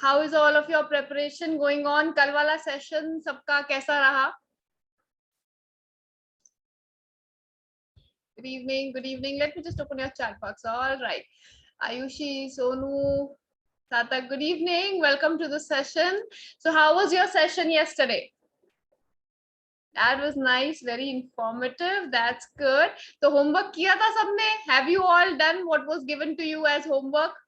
How is all of your preparation going on? कल वाला session सबका कैसा रहा? Good evening, good evening. Let me just open your chat box. All right. Ayushi, Sonu, Satak, good evening. Welcome to the session. So how was your session yesterday? That was nice, very informative. That's good. So homework किया था सबने? Have you all done what was given to you as homework?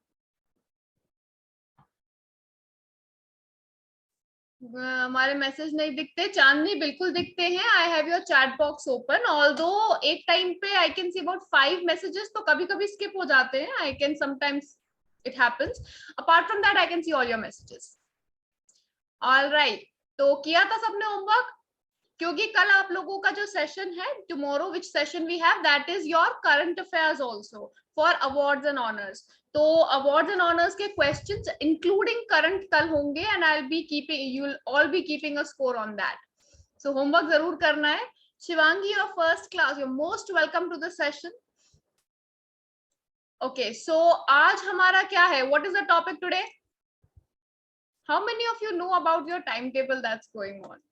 हमारे message नहीं दिखते, चांदनी बिल्कुल दिखते हैं. I have your chat box open, although एक टाइम पे I can see about 5 messages, तो कभी कभी स्किप हो जाते हैं. I can sometimes it happens. Apart from that I can see all your messages. Alright, तो किया था सबने होमवर्क? क्योंकि कल आप लोगों का जो सेशन है, tomorrow which session we have, that is your current affairs also for awards and honours. तो अवार्ड्स एंड ऑनर्स के क्वेश्चंस इंक्लूडिंग करंट कल होंगे, and I will be keeping, you will all be keeping a score on that. So homework जरूर करना है. Shivangi, your first class, you most welcome to the session. Okay, so आज हमारा क्या है? What is the topic today? How many of you know about your time table that's going on?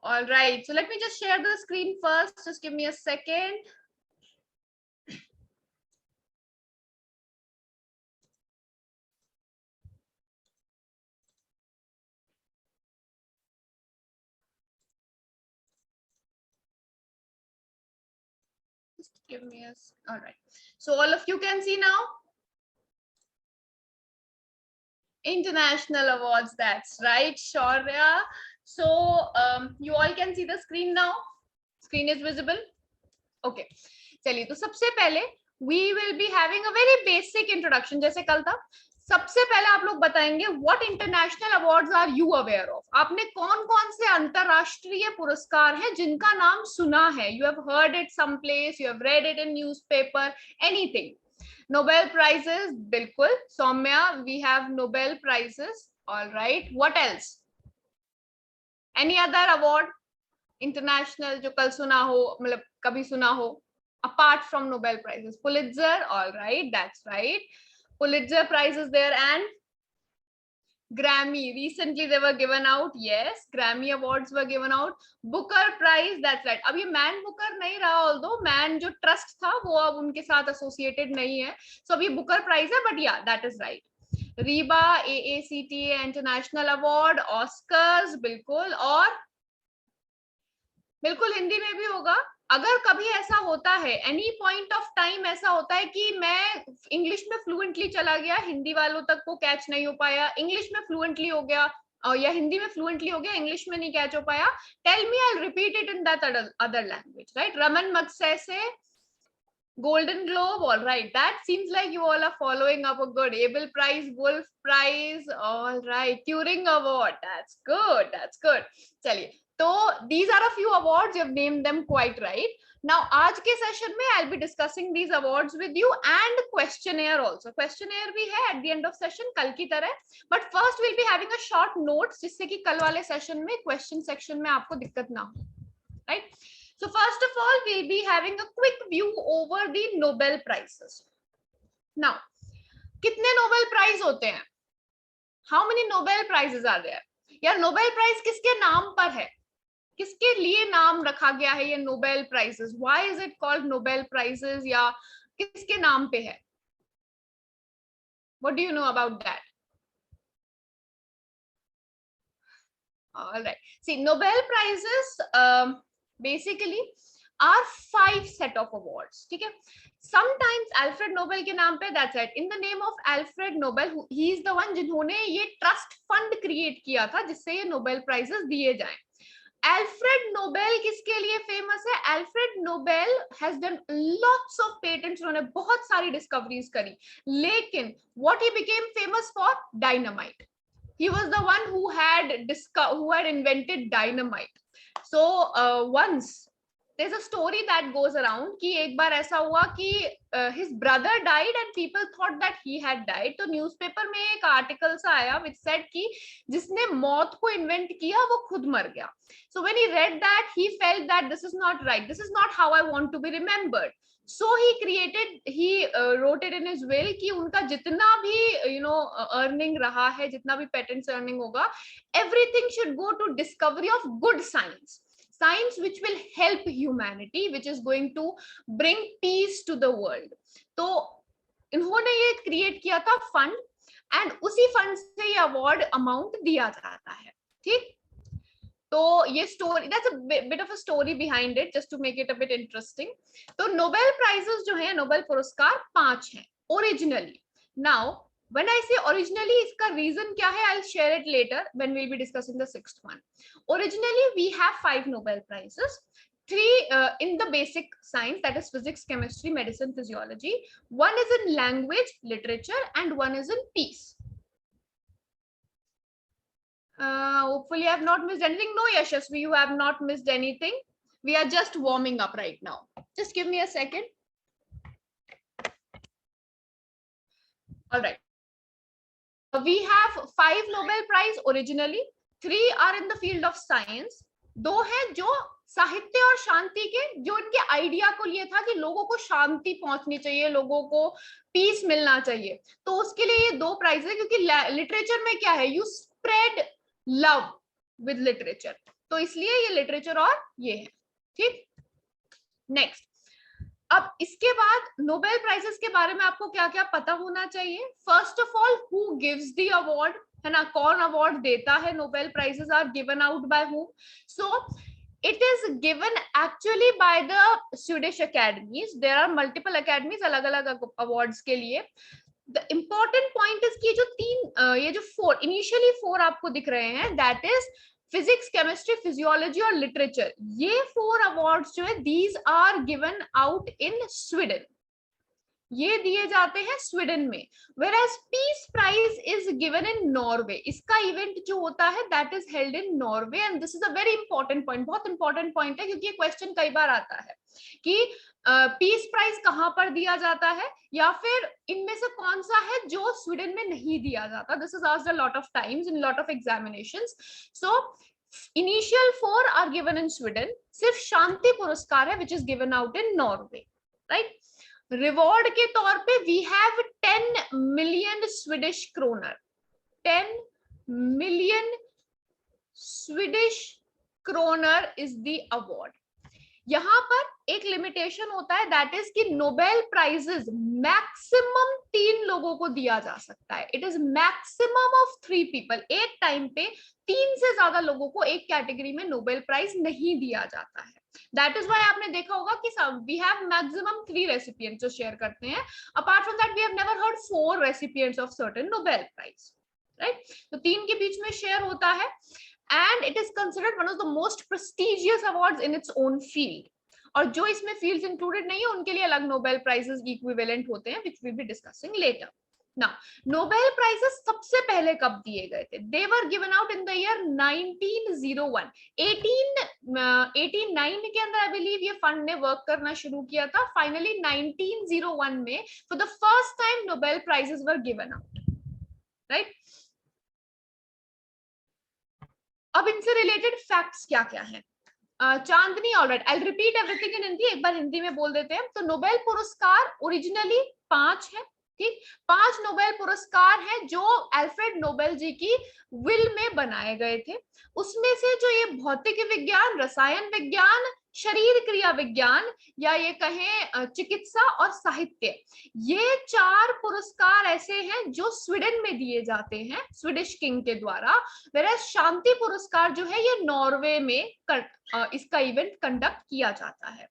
All right, so let me just share the screen first. Just give me a second. Just give me a. All right, so all of you can see now. International awards, that's right, Shaurya. So you all can see the screen now. Screen is visible. Okay, चलिए, तो सबसे पहले we will be having a very basic introduction जैसे कल था. सबसे पहले आप लोग बताएंगे what international awards are you aware of? आपने कौन कौन से अंतरराष्ट्रीय पुरस्कार हैं जिनका नाम सुना है? You have heard it someplace, you have read it in newspaper, anything. Nobel prizes, बिल्कुल. Saumya, we have Nobel prizes. All right, what else? Any other award international जो कल सुना हो, मतलब कभी सुना हो, apart from Nobel prizes? Pulitzer, all right, that's right. Pulitzer prize is there, and Grammy, recently they were given out. Yes, Grammy awards were given out. Booker prize, that's right. अब ये Man Booker नहीं रहा, although Man जो trust था वो अब उनके साथ associated नहीं है, so अभी Booker prize है, but yeah, that is right. Reeba, AACTA international award, Oscars, बिल्कुल. और बिल्कुल हिंदी में भी होगा. अगर कभी ऐसा होता है, एनी पॉइंट ऑफ टाइम ऐसा होता है कि मैं इंग्लिश में फ्लुएंटली चला गया, हिंदी वालों तक को कैच नहीं हो पाया, इंग्लिश में फ्लुएंटली हो गया या हिंदी में फ्लुएंटली हो गया, इंग्लिश में नहीं कैच हो पाया, tell me, I will repeat it in that other language, right? Raman Magsaysay, Golden Globe, all right. That seems like you all are following up a good. Abel Prize, Wolf Prize, all right. Turing Award, that's good, that's good. चलिए, तो these are a few awards, you have named them quite right. Now, आज के session में I'll be discussing these awards with you and questionnaire also. Questionnaire भी है at the end of session कल की तरह. But first we'll be having a short notes जिससे कि कल वाले सेशन में question section में आपको दिक्कत ना हो, right? So first of all, we'll be having a quick view over the Nobel prizes. Now, कितने Nobel prize होते हैं? How many Nobel prizes are there? यार Nobel prize किसके नाम पर है? किसके लिए नाम रखा गया है ये Nobel prizes? Why is it called Nobel prizes? या किसके नाम पे है? What do you know about that? All right. See, Nobel prizes basically are 5 set of awards. ठीक है? Sometimes Alfred Nobel के नाम पे, that's right. In the name of Alfred Nobel, he is the one जिन्होंने ये trust fund create किया था जिससे ये Nobel prizes दिए जाएं. Alfred Nobel किसके लिए famous है? Alfred Nobel has done lots of patents. उन्होंने बहुत सारी discoveries करी. लेकिन what he became famous for? Dynamite. He was the one who had invented dynamite. So once there's a story that goes around कि एक बार ऐसा हुआ कि his brother died and people thought that he had died. तो newspaper में एक article सा आया which said कि जिसने मौत को इन्वेंट किया वो खुद मर गया. So when he read that, he felt that this is not right. This is not how I want to be remembered. So he wrote it in his will कि उनका जितना भी earning रहा है, जितना भी patents earning होगा, everything should go to discovery of good science which will help humanity, which is going to bring peace to the world. तो इन्होंने ये क्रिएट किया था फंड, एंड उसी फंड से ये अवार्ड अमाउंट दिया जाता है. ठीक, तो ये story, that's a bit of a story behind it, just to make it a bit interesting. तो नोबेल प्राइजेस जो है, नोबेल पुरस्कार 5 हैं originally. Now when I say originally, इसका reason क्या है, I'll share it later when we'll be discussing the 6th one. Originally we have 5 Nobel prizes, 3 in the basic science, that is physics, chemistry, medicine, physiology. 1 is in language, literature, and 1 is in peace. Hopefully I have not missed anything. No, Yashasvi, you have not missed anything. We are just warming up right now. Just give me a second. All right. We have 5 Nobel Prize originally. 3 are in the field of science. 2 हैं जो साहित्य और शांति के, जो इनके idea को लिए था कि लोगों को शांति पहुंचनी चाहिए, लोगों को पीस मिलना चाहिए, तो उसके लिए ये 2 प्राइज है. क्योंकि लिटरेचर में क्या है, you spread love with literature, तो इसलिए ये लिटरेचर और ये है. ठीक, नेक्स्ट. अब इसके बाद नोबेल प्राइजेस के बारे में आपको क्या क्या पता होना चाहिए. First of all, who gives the award, है ना, कौन अवार्ड देता है. Nobel prizes are given out by whom. So it is given actually by the Swedish academies. There are multiple academies अलग अलग awards के लिए. The important point is कि ये जो 4 initially 4 आपको दिख रहे हैं, that is physics, chemistry, physiology और लिटरेचर, ये 4 अवार्ड्स जो है, these are given out in Sweden. ये दिए जाते हैं स्वीडन में. whereas peace prize is given in Norway. इसका इवेंट जो होता है, that is held in Norway. And this is a very important point, बहुत इंपॉर्टेंट पॉइंट है, क्योंकि ये क्वेश्चन कई बार आता है कि पीस प्राइज कहाँ पर दिया जाता है, या फिर इनमें से कौन सा है जो स्वीडन में नहीं दिया जाता. This is asked a lot of times in lot of examinations. So initial 4 are given in Sweden. सिर्फ शांति पुरस्कार है which is given out in Norway. Right. Reward के तौर पे we have 10 million Swedish kronor. 10 million Swedish kronor is the award. यहां पर एक लिमिटेशन होता है, दैट इज कि नोबेल प्राइजेस मैक्सिमम 3 लोगों को दिया जा सकता है. It is maximum of 3 people. एक टाइम पे 3 से ज्यादा लोगों को एक कैटेगरी में नोबेल प्राइज नहीं दिया जाता है. दैट इज व्हाई आपने देखा होगा कि वी हैव मैक्सिमम 3 रेसिपिएंट्स जो शेयर करते हैं. Apart from that we have never heard 4 recipients of certain Nobel prize. Right. तो 3 के बीच में शेयर होता है. And it is considered one of the most prestigious awards in its own field. और जो इसमें fields included नहीं है, उनके लिए अलग Nobel prizes equivalent होते हैं, which we'll be discussing later. Now, Nobel prizes सबसे पहले कब दिए गए थे? They were given out in the year 1901. 1889 के अंदर I believe ये fund ने work करना शुरू किया था. Finally 1901 में for the first time Nobel prizes were given out. Right? अब इनसे रिलेटेड फैक्ट्स क्या क्या हैं. Chandni, alright, I will repeat everything in Hindi. एक बार हिंदी में बोल देते हैं. तो नोबेल पुरस्कार ओरिजिनली 5 है. ठीक, 5 नोबेल पुरस्कार हैं जो अल्फ्रेड नोबेल जी की विल में बनाए गए थे. उसमें से जो ये भौतिक विज्ञान, रसायन विज्ञान, शरीर क्रिया विज्ञान, या ये कहें चिकित्सा और साहित्य, ये 4 पुरस्कार ऐसे हैं जो स्वीडन में दिए जाते हैं स्वीडिश किंग के द्वारा. वेराज शांति पुरस्कार जो है ये नॉर्वे में इसका इवेंट कंडक्ट किया जाता है.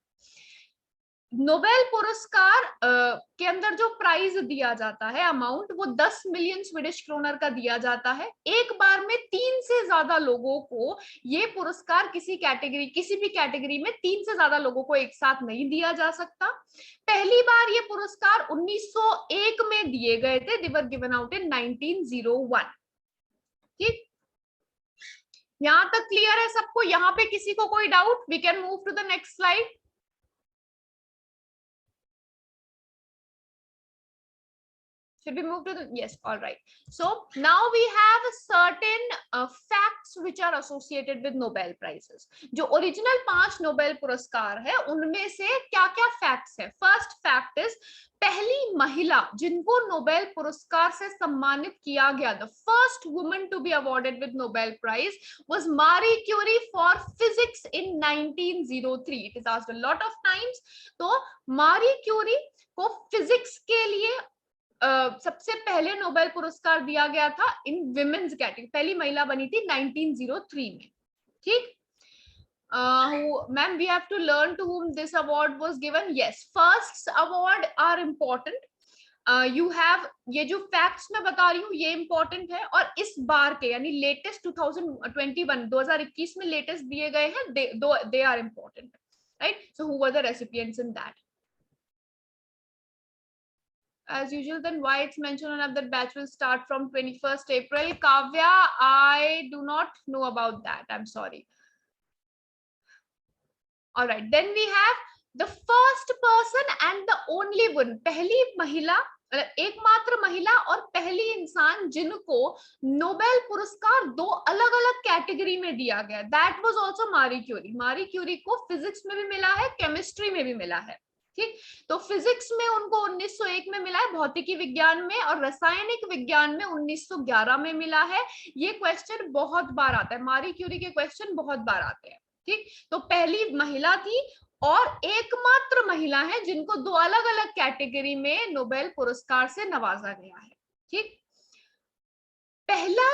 नोबेल पुरस्कार के अंदर जो प्राइज दिया जाता है अमाउंट, वो 10 मिलियन स्वीडिश क्रोनर का दिया जाता है. एक बार में 3 से ज्यादा लोगों को ये पुरस्कार किसी भी कैटेगरी में 3 से ज्यादा लोगों को एक साथ नहीं दिया जा सकता. पहली बार ये पुरस्कार 1901 में दिए गए थे. दे वर गिवन आउट इन 1901. ठीक, यहां तक क्लियर है सबको? यहां पे किसी को कोई doubt? We can move to the next slide. Should we move to the, yes, all right. So now we have certain facts which are associated with Nobel prizes. जो ओरिजिनल 5 नोबेल पुरस्कार है उनमें से क्या क्या फैक्ट्स है. First fact is पहली महिला जिनको नोबेल पुरस्कार से सम्मानित किया गया, the first woman to be awarded with Nobel prize was Marie Curie for physics in 1903. It is asked a lot of times. तो मारी क्यूरी को फिजिक्स के लिए सबसे पहले नोबेल पुरस्कार दिया गया था इन विमेन्स कैटेगरी. पहली महिला बनी थी 1903 में. ठीक. Ma'am, we have to learn to whom this award was given. Yes, first award are important. You have, ये जो facts मैं बता रही हूँ ये important है, और इस बार के यानी लेटेस्ट 2021 में लेटेस्ट दिए गए हैं, they are important, right? So who were the recipients in that? As usual, then why it's mentioned on that batch will start from 21st April. Kavya, I do not know about that. I'm sorry. All right, then we have the first person and the only one. पहली महिला, एकमात्र महिला और पहली इंसान जिनको Nobel पुरस्कार दो अलग अलग कैटेगरी में दिया गया. That was also मारी क्यूरी. मारी क्यूरी को फिजिक्स में भी मिला है, केमिस्ट्री में भी मिला है. ठीक. तो फिजिक्स में उनको 1901 में मिला है, भौतिकी विज्ञान में और रासायनिक विज्ञान में 1911 में मिला है. ये क्वेश्चन बहुत बार आता है, मारी क्यूरी के क्वेश्चन बहुत बार आते हैं. ठीक. तो पहली महिला थी और एकमात्र महिला है जिनको दो अलग अलग कैटेगरी में नोबेल पुरस्कार से नवाजा गया है. ठीक. पहला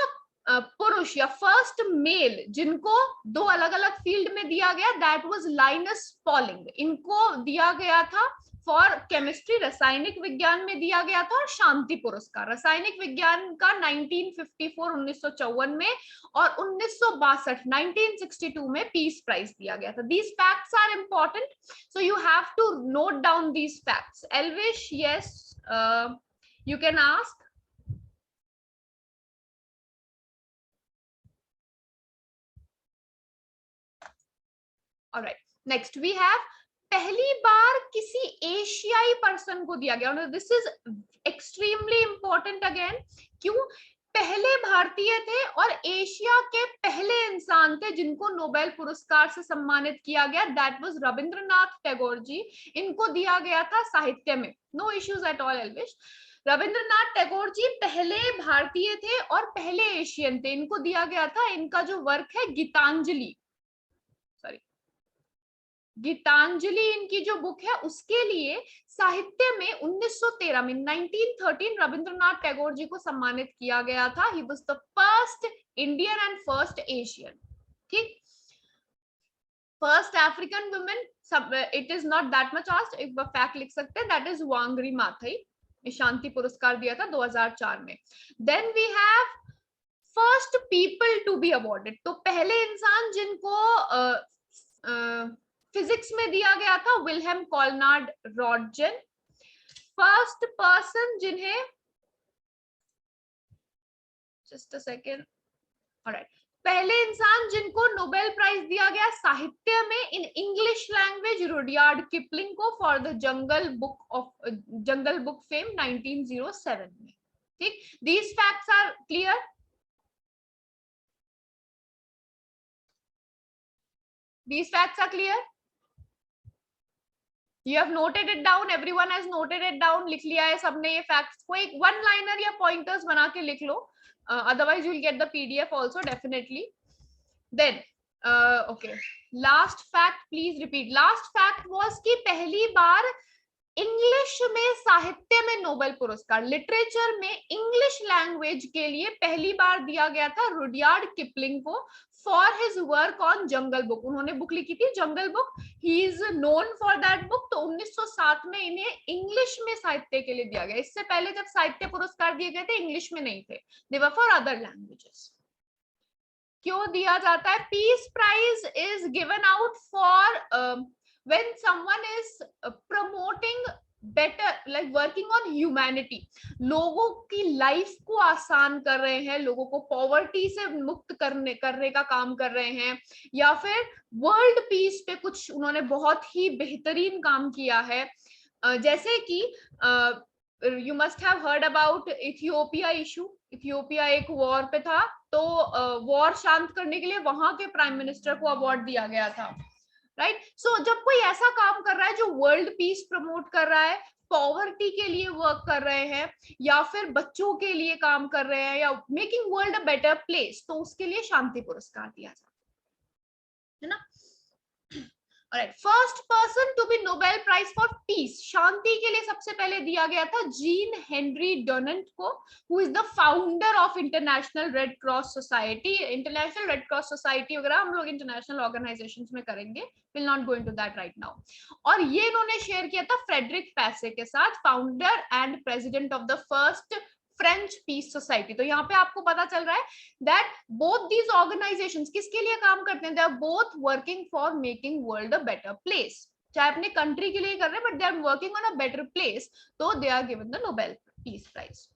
पुरुष या फर्स्ट मेल जिनको दो अलग अलग फील्ड में दिया गया, दैट वाज लाइनस पॉलिंग. इनको दिया गया था फॉर केमिस्ट्री, रासायनिक विज्ञान में दिया गया था, और शांति पुरस्कार रासायनिक विज्ञान का 1954 में और 1962 में पीस प्राइज दिया गया था. These facts are important, so you have to note down these facts. Elvish, yes, you can ask. All right, next we have पहली बार किसी एशियाई पर्सन को दिया गया. This is extremely important again. क्यों? पहले भारतीय थे और एशिया के पहले इंसान थे जिनको नोबेल पुरस्कार से सम्मानित किया गया. That was Rabindranath Tagore ji. इनको दिया गया था साहित्य में. No issues at all Elvish. Rabindranath Tagore ji पहले भारतीय थे और पहले एशियन थे. इनको दिया गया था, इनका जो वर्क है गीतांजलि, गीतांजलि इनकी जो बुक है, उसके लिए साहित्य में 1913 में 1913 रविंद्रनाथ टैगोर जी को सम्मानित किया गया था. He was the first Indian and first Asian. ठीक. First African women, it is not that much asked. एक फैक्ट लिख सकते हैं, दैट इज वांगरी माथई. शांति पुरस्कार दिया था 2004 में. Then we have first people to be awarded. तो पहले इंसान जिनको फिजिक्स में दिया गया था, Wilhelm Conrad Roentgen. First person जिन्हें, जस्ट अ सेकेंड, ऑलराइट, पहले इंसान जिनको नोबेल प्राइज दिया गया साहित्य में in English language, Rudyard Kipling को for the jungle book fame 1907 में. ठीक. These facts are clear. These facts are clear. You have noted it down. Everyone has noted it down. लिख लिया है सबने ये facts को. एक one liner या pointers बना के लिख लो. Otherwise you will get the PDF also definitely. Then okay, last fact please repeat. Last fact was कि पहली बार इंग्लिश में साहित्य में नोबेल पुरस्कार, लिटरेचर में इंग्लिश लैंग्वेज के लिए पहली बार दिया गया था रुडयार्ड किपलिंग को for his work on jungle book. उन्होंने बुक लिखी थी jungle book. He is known for that book. तो 1907 में इन्हें इंग्लिश में साहित्य के लिए दिया गया. इससे पहले जब साहित्य पुरस्कार दिए गए थे इंग्लिश में नहीं थे, they were for other languages. क्यों दिया जाता है? Peace prize is given out for when someone is promoting better, like working on humanity, लोगों की लाइफ को आसान कर रहे हैं, लोगों को पॉवर्टी से मुक्त करने का काम कर रहे हैं, या फिर वर्ल्ड पीस पे कुछ उन्होंने बहुत ही बेहतरीन काम किया है. जैसे कि you must have heard about Ethiopia issue. Ethiopia एक वॉर पे था, तो वॉर शांत करने के लिए वहां के प्राइम मिनिस्टर को अवार्ड दिया गया था, राइट। सो जब कोई ऐसा काम कर रहा है जो वर्ल्ड पीस प्रमोट कर रहा है, पॉवर्टी के लिए वर्क कर रहे हैं, या फिर बच्चों के लिए काम कर रहे हैं, या making world a better place, तो उसके लिए शांति पुरस्कार दिया जाता है ना। Alright, first person to be Nobel Prize for Peace, शांति के लिए सबसे पहले दिया गया था जीन हेनरी डोनाल्ड को, who is the founder of International Red Cross Society. International Red Cross Society वगैरह हम लोग इंटरनेशनल ऑर्गेनाइजेशंस में करेंगे, will not go into that right now. और ये इन्होंने शेयर किया था फ्रेडरिक पैसे के साथ, founder and president of the first French peace society. तो यहाँ पे आपको पता चल रहा है दैट बोथ दीज ऑर्गेनाइजेशंस किसके लिए काम करते हैं, they are both working for making world a better place. चाहे अपने कंट्री के लिए कर रहे हैं, but they are working on a better place, तो they are given the Nobel peace prize.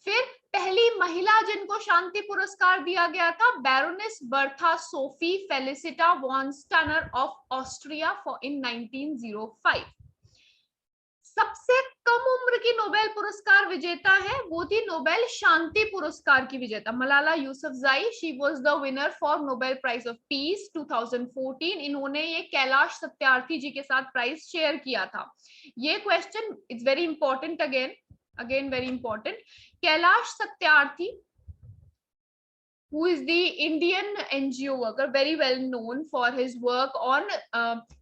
फिर पहली महिला जिनको शांति पुरस्कार दिया गया था, baroness Bertha Sophie Felicita von Suttner of Austria for in 1905। सबसे कम उम्र की नोबेल पुरस्कार विजेता है, वो थी नोबेल शांति पुरस्कार की विजेता Malala Yousafzai. She was the winner for Nobel prize of peace 2014। इन्होंने ये कैलाश सत्यार्थी जी के साथ प्राइज शेयर किया था। ये question it's very important, again very important. Kailash Satyarthi, who is the Indian NGO worker, very well known for his work on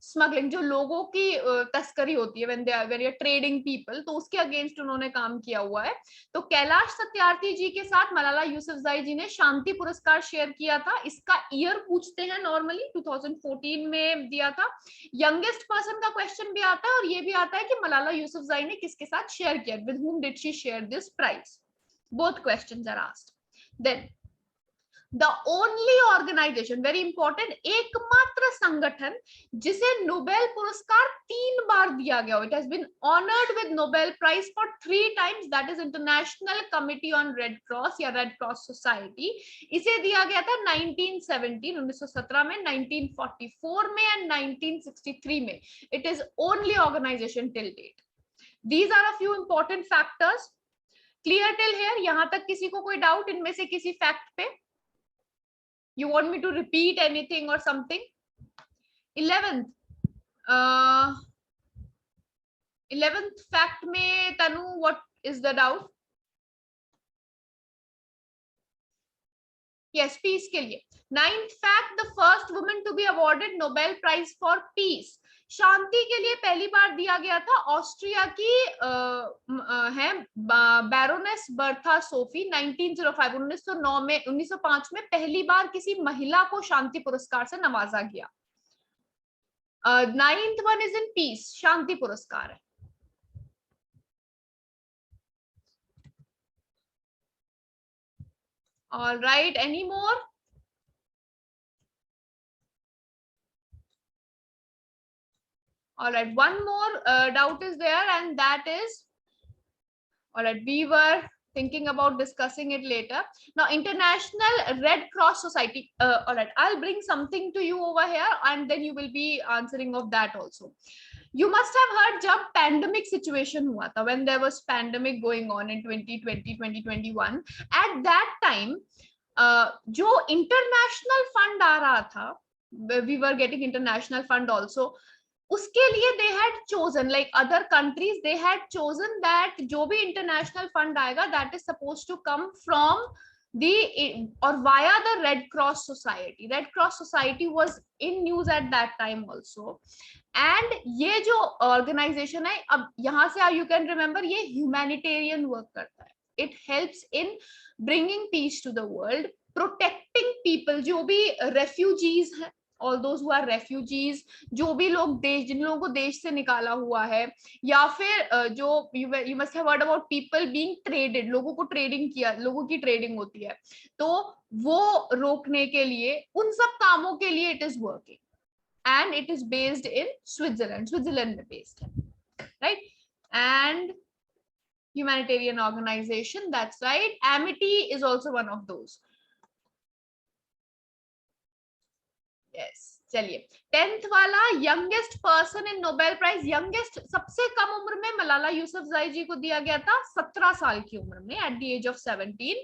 smuggling, जो लोगों की तस्करी होती है when you are trading people, तो उसके अगेंस्ट उन्होंने काम किया हुआ है। तो कैलाश सत्यार्थी जी के साथ मलाला यूसुफजई जी ने शांति पुरस्कार शेयर किया था। इसका ईयर पूछते हैं नॉर्मली, 2014 में दिया था। यंगेस्ट पर्सन का क्वेश्चन भी आता है, और ये भी आता है कि मलाला यूसुफजई ने किसके साथ शेयर किया, with whom did she share this prize, both questions are asked. Then the only organization, very important, एकमात्र संगठन जिसे नोबेल पुरस्कार 3 बार दिया गया, it has been honoured with Nobel prize for 3 times, that is international committee on red cross या red cross society. इसे दिया गया था 1917 में, 1944 में एंड 1963 में। It is only organization till date. These are a few important factors. Clear till here? यहां तक किसी को कोई डाउट इनमें से किसी फैक्ट पे? You want me to repeat anything or something? 11th fact में तनु, what is the doubt? Yes, peace के लिए। 9th fact, the first woman to be awarded Nobel Prize for Peace, शांति के लिए पहली बार दिया गया था ऑस्ट्रिया की है बैरोनेस बर्था सोफी। 1905 1909 में 1905 में पहली बार किसी महिला को शांति पुरस्कार से नवाजा गया। 9th one is in peace, शांति पुरस्कार है। All right, any more? All right, one more doubt is there, and that is, all right, we were thinking about discussing it later. Now, International Red Cross Society. All right, I'll bring something to you over here, and then you will be answering of that also. You must have heard जब pandemic situation हुआ था, when there was pandemic going on in 2020, 2021, at that time, जो international fund आ रहा था, we were getting international fund also, उसके लिए they had chosen, like other countries, they had chosen that जो भी international fund आएगा, that is supposed to come from the or via the Red Cross Society. Red Cross Society was in news at that time also. And ये जो organization है, अब यहाँ से you can remember, ये humanitarian work करता है. It helps in bringing peace to the world, protecting people, जो भी refugees हैं, all those who are refugees, जो भी लोग देश, जिन लोगों को देश से निकाला हुआ है, या फिर जो you must have heard about people being traded, लोगों को ट्रेडिंग किया, लोगों की ट्रेडिंग होती है, तो वो रोकने के लिए, उन सब कामों के लिए it is working, and it is based in Switzerland में based है, right? And humanitarian organization, that's right. Amity is also one of those. Yes, चलिए 10th वाला, youngest person in Nobel prize. Youngest, सबसे कम उम्र में मलाला यूसुफजई जी को दिया गया था 17 साल की उम्र में, एट द एज ऑफ 17,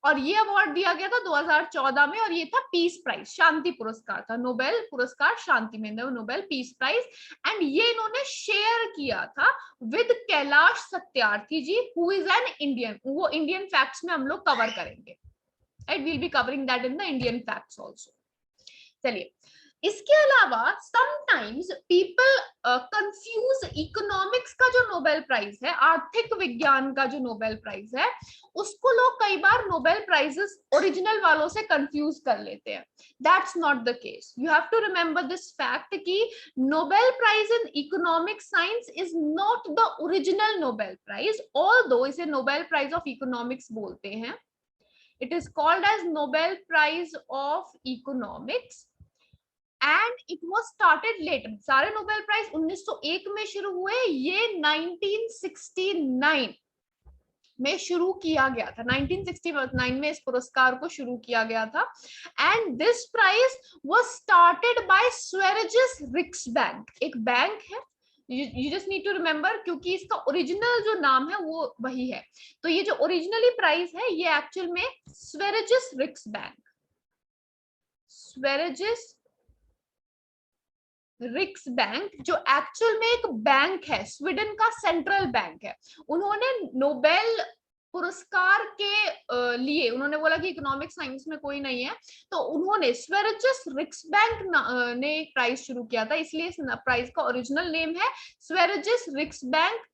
और ये अवार्ड दिया गया था 2014 में, और ये था पीस प्राइज, शांति पुरस्कार था, नोबेल पुरस्कार शांति में, नोबेल पीस प्राइज। एंड ये इन्होंने शेयर किया था with Kailash Satyarthi ji, who is an Indian. वो इंडियन फैक्ट्स में हम लोग कवर करेंगे, right, we'll be covering that in the Indian facts also. चलिए, इसके अलावा समटाइम्स पीपल कंफ्यूज इकोनॉमिक्स का जो नोबेल प्राइज है, आर्थिक विज्ञान का जो नोबेल प्राइज है, उसको लोग कई बार नोबेल प्राइजेस ओरिजिनल वालों से कंफ्यूज कर लेते हैं। That's not the case. You have to remember this fact कि Nobel prize in economic science is not the original Nobel prize, although इसे नोबेल प्राइज ऑफ इकोनॉमिक्स बोलते हैं। It is called as Nobel prize of economics and it was started later. सारे Nobel prize 1901 में शुरू हुए, ये 1969 में शुरू किया गया था। 1969 में इस पुरस्कार को शुरू किया गया था। And this prize was started by Sveriges Riksbank, एक बैंक है, you just need to remember, क्योंकि इसका ओरिजिनल जो नाम है वो वही है। तो ये जो ओरिजिनली प्राइज है ये एक्चुअल में स्वेरिजस रिक्सबैंक, स्वेरिजस रिक्सबैंक, जो एक्चुअल में एक बैंक है, स्वीडन का सेंट्रल बैंक है, उन्होंने नोबेल पुरस्कार के लिए उन्होंने बोला कि इकोनॉमिक साइंस में कोई नहीं है, तो उन्होंने स्वेरिजस रिक्सबैंक ने एक प्राइज शुरू किया था, इसलिए इस प्राइज का ओरिजिनल नेम है Sveriges Riksbank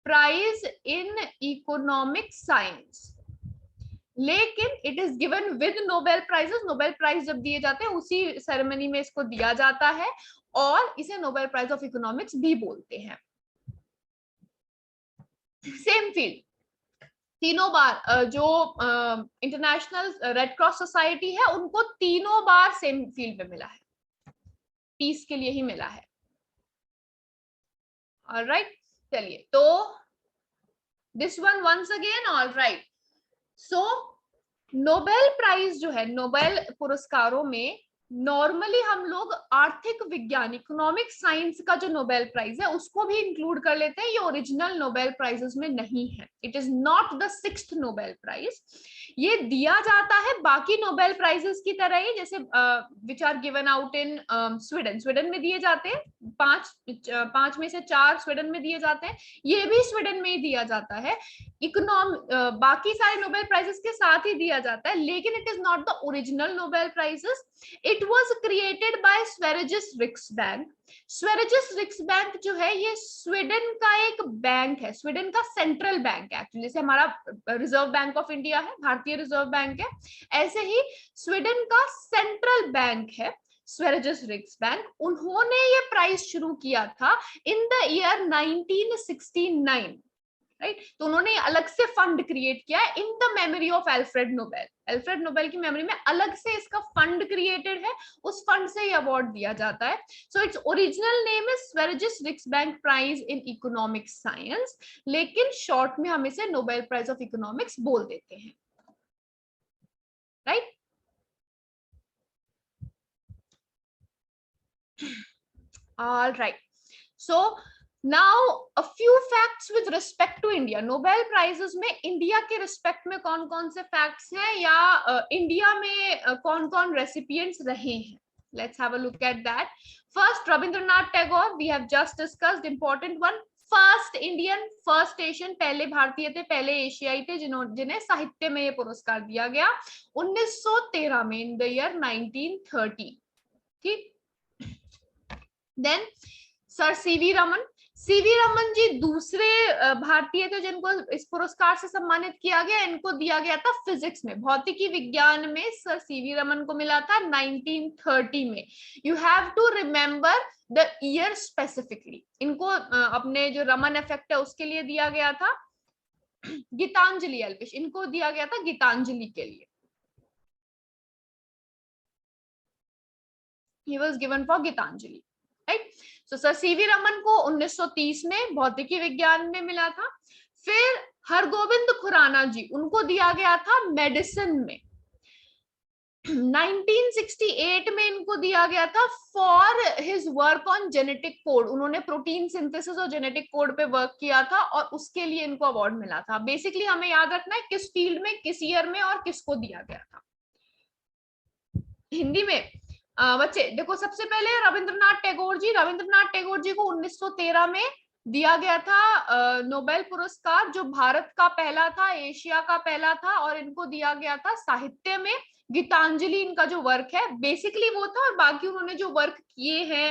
prize in economic science. लेकिन it is given with Nobel prizes. Nobel prize जब दिए जाते हैं उसी सेरेमनी में इसको दिया जाता है, और इसे नोबेल प्राइज ऑफ इकोनॉमिक्स भी बोलते हैं। सेम फील्ड, तीनों बार जो इंटरनेशनल रेड क्रॉस सोसाइटी है उनको तीनों बार सेम फील्ड में मिला है, पीस के लिए ही मिला है। ऑलराइट, चलिए, तो this one once again, alright. So Nobel prize जो है, नोबेल पुरस्कारों में नॉर्मली हम लोग आर्थिक विज्ञान, इकोनॉमिक साइंस का जो नोबेल प्राइज है उसको भी इंक्लूड कर लेते हैं। ये ओरिजिनल नोबेल प्राइजेस में नहीं है, it is not the 6th Nobel prize. ये दिया जाता है बाकी नोबेल प्राइजेस की तरह ही, जैसे which are given out in Sweden, Sweden में दिए जाते हैं, 5 में से 4 स्वीडन में दिए जाते हैं, ये भी स्वीडन में ही दिया जाता है। बाकी सारे नोबेल प्राइजेस के साथ ही दिया जाता है, लेकिन it is not the original Nobel prizes. It was created by Sveriges Riksbank. Sveriges Riksbank जो है ये स्वीडन का एक बैंक है, स्वीडन का सेंट्रल बैंक है एक्चुअली, जैसे हमारा रिजर्व बैंक ऑफ इंडिया है, भारतीय रिजर्व बैंक है, ऐसे ही स्वीडन का सेंट्रल बैंक है स्वेरिजस रिक्सबैंक। उन्होंने ये प्राइज शुरू किया था इन द ईयर 1969, राइट। तो उन्होंने अलग से फंड क्रिएट किया है in the memory of Alfred Nobel. Alfred Nobel की मेमोरी में अलग से इसका फंड क्रिएटेड है, उस फंड से ये अवार्ड दिया जाता है। So its original name is Sveriges Riksbank prize in economic science, लेकिन शॉर्ट में हम इसे नोबेल प्राइज ऑफ इकोनॉमिक्स बोल देते हैं, right. All right, so now a few facts with respect to India. Nobel prizes में इंडिया के respect में कौन कौन से फैक्ट्स हैं, या इंडिया में कौन कौन रेसिपिएंट्स रहे हैं। Let's have a look at that. First, Rabindranath Tagore, we have just discussed, important one. First Indian, first Asian, पहले भारतीय थे, पहले एशियाई थे जिन्हें साहित्य में ये पुरस्कार दिया गया 1913 में, इन द ईयर 1930, ठीक। Then sir C V Raman, C V Raman ji दूसरे भारतीय थे जिनको इस पुरस्कार से सम्मानित किया गया। इनको दिया गया था फिजिक्स में, भौतिकी विज्ञान में सर सीवी रमन को मिला था 1930 में। You have to remember the year specifically. इनको अपने जो रमन इफेक्ट है उसके लिए दिया गया था। गीतांजलि अल्पिश, इनको दिया गया था गीतांजलि के लिए। He was given for Gitanjali, right. So sir C V Raman को 1930 में भौतिकी विज्ञान में मिला था। फिर हरगोविंद खुराना जी, उनको दिया गया था मेडिसिन में। 1968 में इनको दिया गया था for his work on genetic code. उन्होंने प्रोटीन सिंथेसिस और जेनेटिक कोड पे वर्क किया था और उसके लिए इनको अवार्ड मिला था। बेसिकली हमें याद रखना है किस फील्ड में, किस ईयर में और किसको दिया गया था। हिंदी में बच्चे देखो, सबसे पहले रविंद्रनाथ टैगोर जी को 1913 में दिया गया था नोबेल पुरस्कार, जो भारत का पहला था, एशिया का पहला था, और इनको दिया गया था साहित्य में। गीतांजलि इनका जो वर्क है बेसिकली वो था, और बाकी उन्होंने जो वर्क किए हैं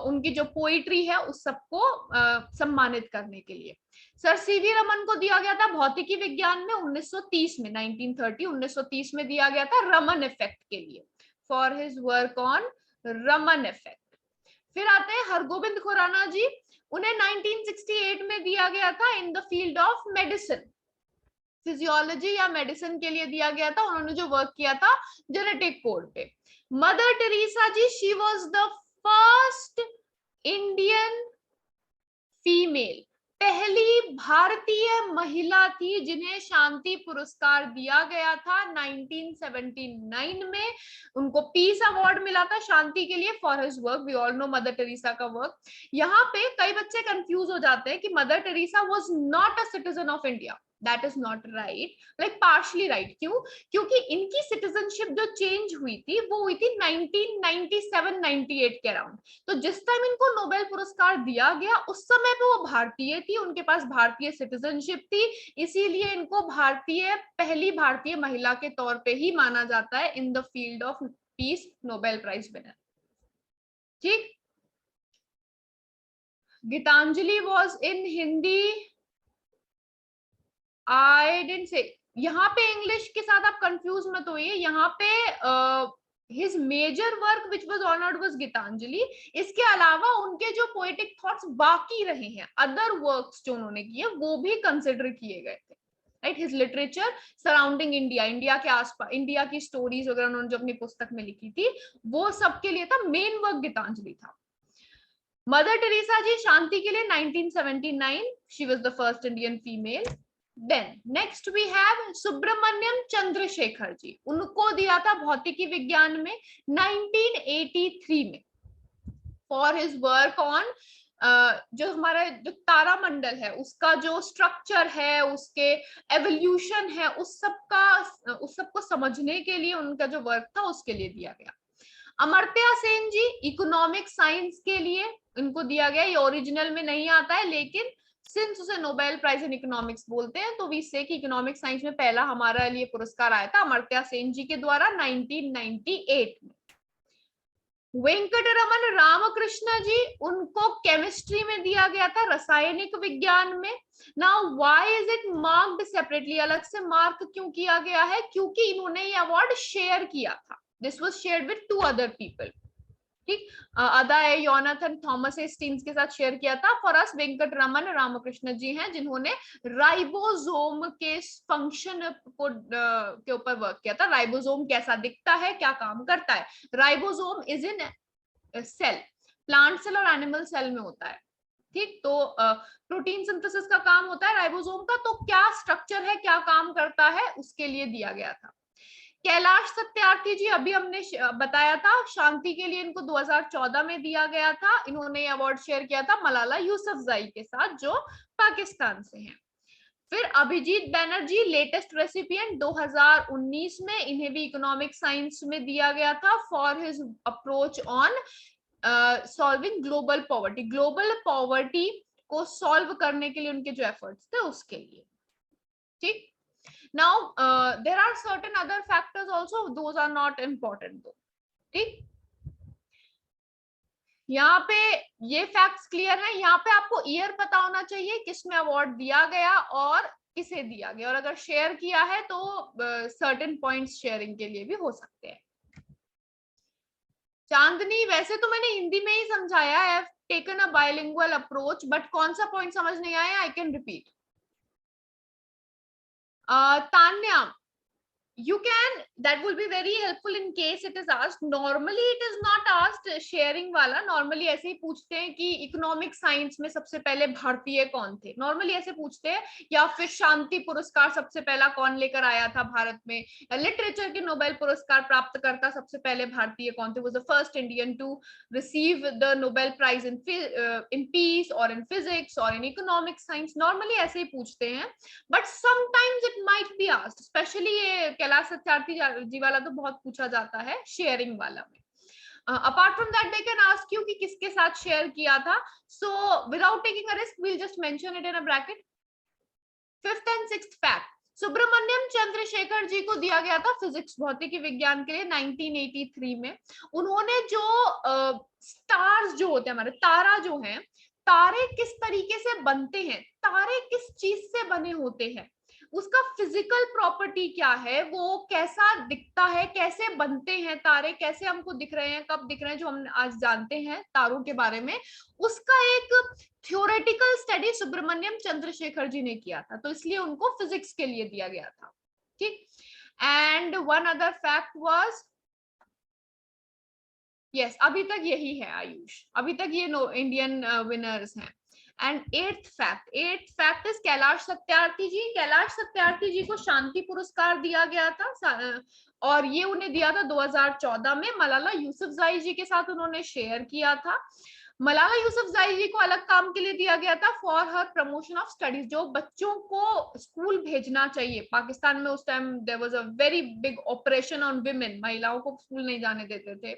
उनकी जो पोइट्री है उस सबको सम्मानित करने के लिए। सर सीवी रमन को दिया गया था भौतिकी विज्ञान में 1930 में, 1930 में दिया गया था रमन इफेक्ट के लिए, for his work on Raman effect. फिर आते हैं हरगोविंद खुराना जी, उन्हें 1968 में दिया गया था इन the field of medicine, physiology या मेडिसिन के लिए दिया गया था। उन्होंने जो वर्क किया था जेनेटिक कोड पे। Mother Teresa ji, she was the first Indian female, पहली भारतीय महिला थी जिन्हें शांति पुरस्कार दिया गया था 1979 में। उनको पीस अवार्ड मिला था शांति के लिए for his work. We all know mother Teresa का वर्क। यहाँ पे कई बच्चे कंफ्यूज हो जाते हैं कि mother Teresa was not a citizen of India. That is not right, like partially right. क्यों? क्योंकि इनकी सिटीजनशिप जो चेंज हुई थी वो हुई थी 1997-98 के अराउंड। तो जिस टाइम इनको नोबेल पुरस्कार दिया गया उस समय पे वो भारतीय थी, उनके पास भारतीय सिटीजनशिप थी, इसीलिए इनको पहली भारतीय महिला के तौर पे ही माना जाता है in the field of peace Nobel prize winner. ठीक। Gitanjali was in Hindi, I didn't say. यहाँ पे इंग्लिश के साथ आप कंफ्यूज मत होइए। यहाँ पे his major work which was honored was Geetanjali. इसके अलावा उनके जो पोएटिक थॉट्स बाकी रहे हैं, अदर वर्क्स जो उन्होंने किए वो भी कंसिडर किए गए थे। Right, his literature surrounding India, India के आसपास, इंडिया की स्टोरीज वगैरह उन्होंने जो अपनी पुस्तक में लिखी थी वो सबके लिए था। मेन वर्क गीतांजलि था। मदर टेरेसा जी शांति के लिए 1979, she was the first Indian female. Then next we have Subrahmanyan Chandrasekhar ji, उनको दिया था भौतिकी विज्ञान में 1983 में फॉर हिज वर्क ऑन जो हमारा जो तारामंडल है उसका जो स्ट्रक्चर है, उसके एवोल्यूशन है, उस सबको समझने के लिए उनका जो वर्क था उसके लिए दिया गया। अमर्त्य सेन जी इकोनॉमिक साइंस के लिए इनको दिया गया। ये ओरिजिनल में नहीं आता है लेकिन सिंस उसे नोबेल प्राइज इन इकोनॉमिक्स बोलते हैं तो वी से कि इकोनॉमिक साइंस में पहला हमारा लिए पुरस्कार आया था अमर्त्य सेन जी के द्वारा 1998 में। वेंकटरमन रामकृष्ण जी, उनको केमिस्ट्री में दिया गया था, रसायनिक विज्ञान में। Now why is it marked separately, अलग से मार्क क्यों किया गया है? क्योंकि इन्होंने ये अवार्ड शेयर किया था। This was shared with 2 other people. ठीक, अदा योनाथन थॉमस स्टीन्स के साथ शेयर किया था। फॉर अस वेंकटरमन रामकृष्ण जी हैं जिन्होंने राइबोसोम के फंक्शन को के ऊपर वर्क किया था। राइबोसोम कैसा दिखता है, क्या काम करता है? Ribosome is in cell, plant cell और एनिमल सेल में होता है। ठीक, तो प्रोटीन सिंथेसिस का काम होता है राइबोसोम का, तो क्या स्ट्रक्चर है, क्या काम करता है, उसके लिए दिया गया था। कैलाश सत्यार्थी जी, अभी हमने बताया था, शांति के लिए इनको 2014 में दिया गया था। इन्होंने अवार्ड शेयर किया था मलाला यूसुफजई के साथ जो पाकिस्तान से हैं। फिर अभिजीत बैनर्जी लेटेस्ट रेसिपिएंट 2019 में, इन्हें भी इकोनॉमिक साइंस में दिया गया था for his approach on solving global poverty. Global poverty को सॉल्व करने के लिए उनके जो एफर्ट्स थे उसके लिए। ठीक, now there are certain other factors also, those are not important though. ठीक, यहाँ पे ये फैक्ट्स क्लियर है। यहाँ पे आपको ईयर पता होना चाहिए किसमें अवार्ड दिया गया और किसे दिया गया, और अगर शेयर किया है तो सर्टेन पॉइंट्स शेयरिंग के लिए भी हो सकते हैं। चांदनी, वैसे तो मैंने हिंदी में ही समझाया है, taken a bilingual approach, but कौन सा पॉइंट समझ नहीं आया? I can repeat. Tanya, you can, that will be very helpful in case it is asked. Normally it is not asked sharing वाला, normally ऐसे ही पूछते हैं कि इकोनॉमिक साइंस में सबसे पहले भारतीय कौन थे, नॉर्मली ऐसे पूछते हैं, या फिर शांति पुरस्कार सबसे पहला कौन लेकर आया था भारत में, या लिटरेचर के नोबेल पुरस्कार प्राप्त करता सबसे पहले भारतीय कौन थे, was the first Indian to receive the Nobel Prize in peace or in physics or in economic science, normally ऐसे ही पूछते हैं. But sometimes it might be asked, especially ये कैलाश सत्यार्थी जी वाला तो बहुत पूछा जाता है शेयरिंग वाला में. Apart from that, they can ask you कि किसके साथ शेयर किया था. So without taking a risk, we'll just mention it in a bracket. Fifth and sixth fact, Subramaniam Chandrasekhar जी को दिया गया था फिजिक्स भौतिकी विज्ञान के लिए 1983 में. उन्होंने जो स्टार्स जो होते हैं हमारे तारा जो हैं, तारे किस तरीके से बनते हैं, तारे किस चीज से बने होते हैं, उसका फिजिकल प्रॉपर्टी क्या है, वो कैसा दिखता है, कैसे बनते हैं तारे, कैसे हमको दिख रहे हैं, कब दिख रहे हैं, जो हम आज जानते हैं तारों के बारे में, उसका एक थ्योरेटिकल स्टडी सुब्रमण्यम चंद्रशेखर जी ने किया था, तो इसलिए उनको फिजिक्स के लिए दिया गया था. ठीक. And one other fact was, yes अभी तक यही है आयुष, अभी तक ये इंडियन विनर्स हैं. And eighth fact is Kailash Satyarthi ji. Kailash Satyarthi ji को शांति पुरस्कार दिया गया था, और ये उन्हें दिया था 2014 में. मलाला यूसुफजई जी के साथ उन्होंने शेयर किया था. मलाला यूसुफजई जी को अलग काम के लिए दिया गया था, for her promotion of studies. जो बच्चों को स्कूल भेजना चाहिए, पाकिस्तान में उस time there was a very big operation on women, महिलाओं को स्कूल नहीं जाने देते थे,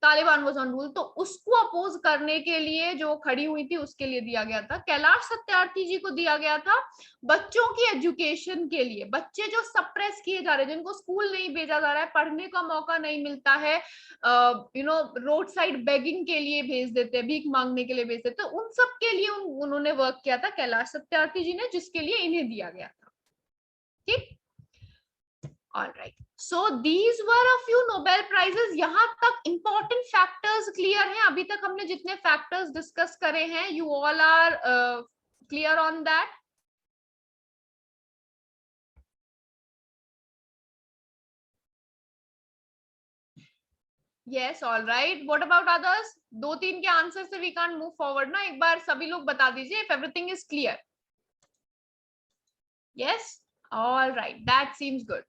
तालिबान वाज ऑन रूल, तो उसको अपोज करने के लिए जो खड़ी हुई थी उसके लिए दिया गया था. कैलाश सत्यार्थी जी को दिया गया था बच्चों की एजुकेशन के लिए. बच्चे जो सप्रेस किए जा रहे हैं, जिनको स्कूल नहीं भेजा जा रहा है, पढ़ने का मौका नहीं मिलता है, रोड साइड बेगिंग के लिए भेज देते हैं, भीख मांगने के लिए भेज देते हैं, उन सब के लिए उन्होंने वर्क किया था कैलाश सत्यार्थी जी ने, जिसके लिए इन्हें दिया गया था. ठीक. All right. So these were a few Nobel prizes. यहाँ तक important factors clear हैं. अभी तक हमने जितने factors discuss करे हैं, you all are clear on that? Yes, all right. What about others? दो तीन के आंसर से we can't move forward ना. एक बार सभी लोग बता दीजिए if everything is clear. Yes, all right. That seems good.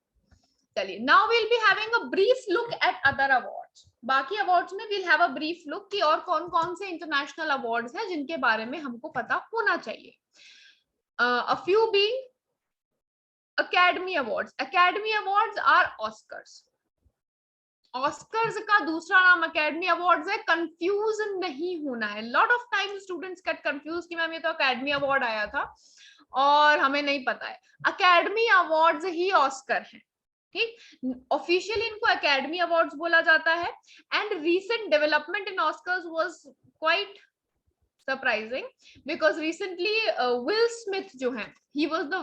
चलिए, now we'll be having a brief look at other awards. बाकी अवार्ड्स में we'll have a brief look कि और कौन कौन से इंटरनेशनल अवार्ड्स हैं जिनके बारे में हमको पता होना चाहिए. A few being Academy Awards. Academy Awards are Oscars. Oscars का दूसरा नाम अकेडमी अवार्ड्स है. कंफ्यूज नहीं होना है. Lot of time students get confuse कि मैम ये तो अकेडमी अवार्ड आया था और हमें नहीं पता है. अकेडमी अवार्ड्स ही ऑस्कर हैं. ठीक. ऑफिशियली इनको एकेडमी अवार्ड्स बोला जाता है. And recent development in Oscars was quite surprising because recently will Smith जो है, ही वाज द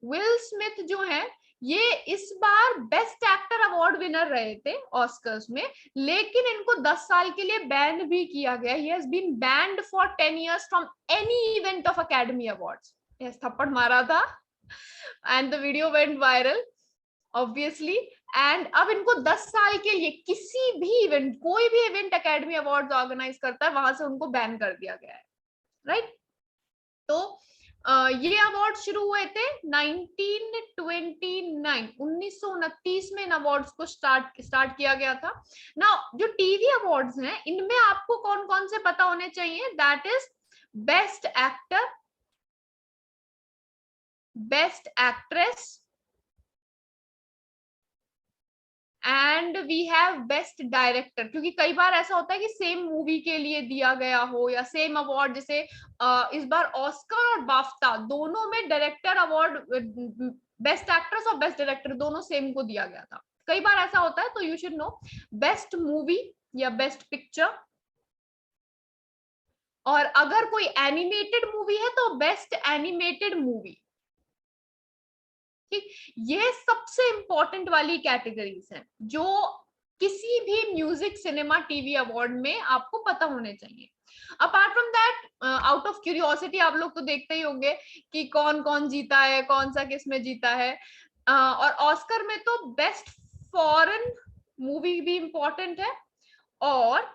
विल स्मिथ जो है, ये इस बार बेस्ट एक्टर अवार्ड विनर रहे थे ऑस्कर्स में, लेकिन इनको 10 साल के लिए बैन भी किया गया. He has been banned for 10 years from any event of academy awards. Yes, थप्पड़ मारा था and the video went viral obviously. and अब इनको 10 साल के लिए किसी भी इवेंट, कोई भी इवेंट एकेडमी अवार्ड्स ऑर्गेनाइज करता है, वहां से उनको बैन कर दिया गया है. राइट. तो ये अवार्ड शुरू हुए थे 1929 में इन अवार्ड्स को स्टार्ट किया गया था. ना जो टीवी अवार्ड्स हैं, इनमें आपको कौन कौन से पता होने चाहिए. That is best actor, best actress, and we have best director. क्योंकि कई बार ऐसा होता है कि सेम मूवी के लिए दिया गया हो या सेम अवार्ड, जैसे इस बार ऑस्कर और बाफ्टा दोनों में डायरेक्टर अवार्ड, बेस्ट एक्ट्रेस और बेस्ट डायरेक्टर दोनों सेम को दिया गया था. कई बार ऐसा होता है, तो you should know. Best movie या बेस्ट पिक्चर, और अगर कोई एनिमेटेड मूवी है तो बेस्ट एनिमेटेड मूवी. ठीक. ये सबसे इंपॉर्टेंट वाली कैटेगरीज हैं जो किसी भी म्यूजिक, सिनेमा, टीवी अवार्ड में आपको पता होने चाहिए. Apart from that, out of curiosity आप लोग तो देखते ही होंगे कि कौन कौन जीता है, कौन सा किस में जीता है. और ऑस्कर में तो बेस्ट फॉरेन मूवी भी इंपॉर्टेंट है, और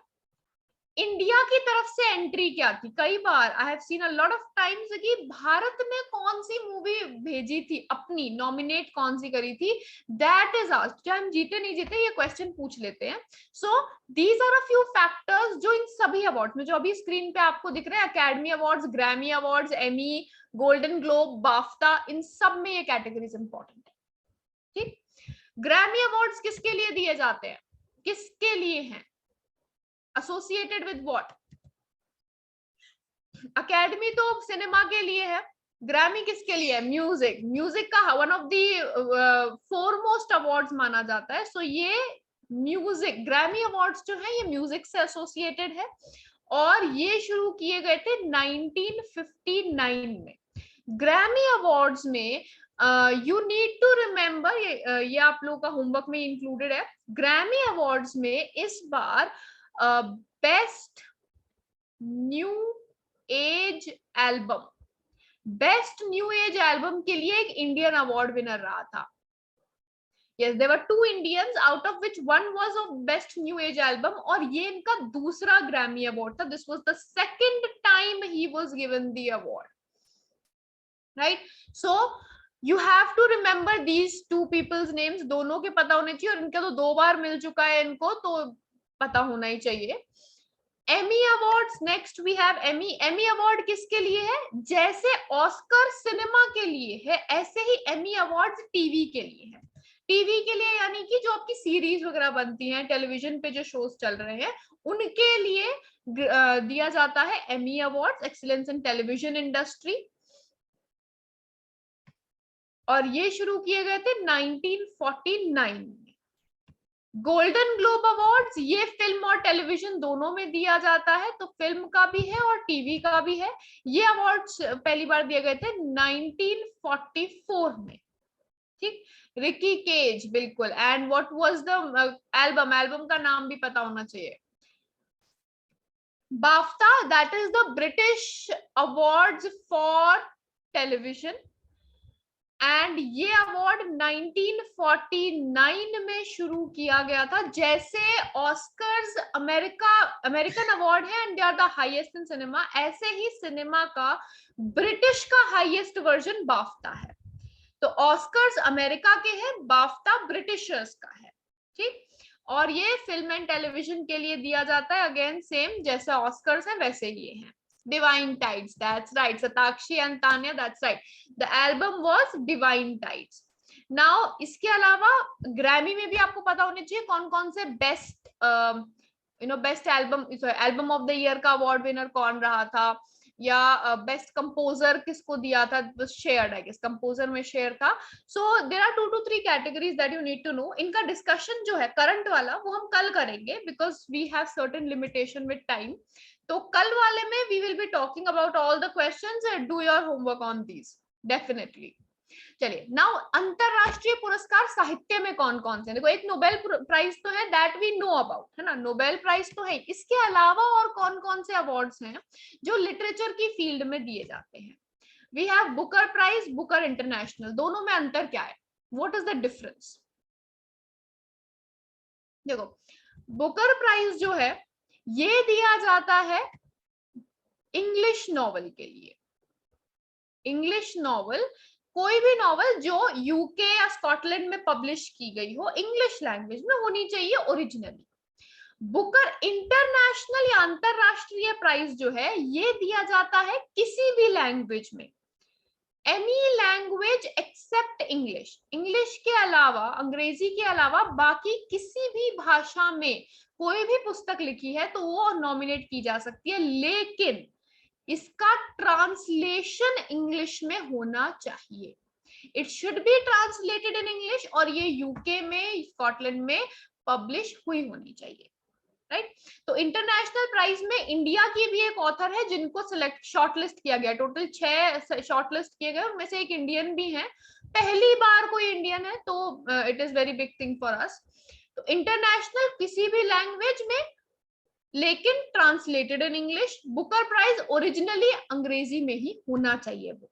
इंडिया की तरफ से एंट्री क्या थी। कई बार I have seen a lot of times कि भारत ने कौन सी मूवी भेजी थी अपनी, नॉमिनेट कौन सी करी थी, दैट इज आस्क्ड। चाहे हम जीते नहीं जीते ये क्वेश्चन पूछ लेते हैं। So these are a few factors जो इन सभी अवार्ड में, जो अभी स्क्रीन पे आपको दिख रहे हैं, academy awards, Grammy awards, Emmy, golden globe, BAFTA, इन सब में ये कैटेगरीज इंपॉर्टेंट है। ठीक, ग्रैमी अवार्ड्स किसके लिए दिए जाते हैं, किसके लिए हैं, एसोसिएटेड विद व्हाट। अकेडमी तो सिनेमा के लिए है, ग्रैमी किसके लिए है, म्यूजिक, म्यूजिक का one of the foremost awards माना जाता है। सो ये म्यूजिक, ग्रैमी अवार्ड्स जो है ये म्यूजिक से एसोसिएटेड है, और ये शुरू किए गए थे 1959 में। ग्रैमी अवार्ड्स में यू नीड टू रिमेम्बर, ये आप लोगों का होमवर्क में इंक्लूडेड है, ग्रैमी अवार्ड्स में इस बार best new age album, best new age album के लिए एक इंडियन अवार्ड विनर रहा था। Yes, there were 2 Indians, out of which one was of best new age album, और ये इनका दूसरा ग्रैमी अवार्ड था। This was the second time he was given the award, right? So you have to remember these 2 people's names, दोनों के पता होने चाहिए, और इनका तो 2 बार मिल चुका है इनको, तो पता होना ही चाहिए। Emmy awards, next we have Emmy. Emmy award किसके लिए है, जैसे ऑस्कर सिनेमा के लिए है, ऐसे ही एमी अवार्ड्स टीवी के लिए है। टीवी के लिए यानी कि जो आपकी सीरीज वगैरह बनती हैं, टेलीविजन पे जो शोज चल रहे हैं, उनके लिए दिया जाता है Emmy awards, excellence in television industry, और ये शुरू किए गए थे 1949 में। गोल्डन ग्लोब अवार्ड्स, ये फिल्म और टेलीविजन दोनों में दिया जाता है, तो फिल्म का भी है और टीवी का भी है। ये अवार्ड्स पहली बार दिए गए थे 1944 में। ठीक, रिकी केज, बिल्कुल। And what was the album, album का नाम भी पता होना चाहिए, BAFTA, that is the British awards for television. And ये अवार्ड 1949 में शुरू किया गया था। जैसे ऑस्कर्स अमेरिकन अवार्ड है and they are the highest in cinema, ऐसे ही सिनेमा का ब्रिटिश का हाईएस्ट वर्जन बाफ्टा है। तो ऑस्कर्स अमेरिका के हैं, बाफ्टा ब्रिटिशर्स का है। ठीक, और ये फिल्म एंड टेलीविजन के लिए दिया जाता है, अगेन सेम जैसे ऑस्कर्स है वैसे ये है। Divine Tides, that's right. Satakshi and Tanya, that's right. The album was Divine Tides. Now इसके अलावा ग्रैमी में भी आपको पता होने चाहिए कौन कौन से best best album of the year का अवार्ड विनर कौन रहा था, या बेस्ट कंपोजर किसको दिया था, शेयर्ड, आई गेस कंपोजर में शेयर था। So there are 2 to 3 categories that you need to know. इनका डिस्कशन जो है करंट वाला वो हम कल करेंगे, because we have certain limitation with time. तो कल वाले में we will be talking about all the questions and do your homework on these definitely. चलिए, नाउ अंतरराष्ट्रीय पुरस्कार साहित्य में कौन कौन से, देखो एक नोबेल प्राइज तो है, दैट वी नो अबाउट, है ना, नोबेल प्राइज तो है। इसके अलावा और कौन कौन से अवार्ड्स हैं जो लिटरेचर की फील्ड में दिए जाते हैं। We have Booker prize, Booker international. दोनों में अंतर क्या है, व्हाट इज द डिफरेंस। देखो, बुकर प्राइज जो है ये दिया जाता है इंग्लिश नॉवल के लिए। इंग्लिश नॉवल, कोई भी नॉवल जो यूके या स्कॉटलैंड में पब्लिश की गई हो, इंग्लिश लैंग्वेज में होनी चाहिए ओरिजिनली। बुकर इंटरनेशनल या अंतरराष्ट्रीय प्राइज जो है ये दिया जाता है किसी भी लैंग्वेज में, any language except English. English के अलावा, अंग्रेजी के अलावा बाकी किसी भी भाषा में कोई भी पुस्तक लिखी है तो वो नॉमिनेट की जा सकती है, लेकिन इसका ट्रांसलेशन इंग्लिश में होना चाहिए। It should be translated in English, और ये यूके में, स्कॉटलैंड में पब्लिश हुई होनी चाहिए, राइट। तो इंटरनेशनल प्राइज में इंडिया की भी एक ऑथर है जिनको सिलेक्ट शॉर्टलिस्ट किया गया, टोटल 6 शॉर्टलिस्ट किए गए, उनमें से एक इंडियन भी है, पहली बार कोई इंडियन है, तो it is very big thing for us. तो इंटरनेशनल किसी भी लैंग्वेज में, लेकिन translated in English. Booker prize originally अंग्रेजी में ही होना चाहिए बुक,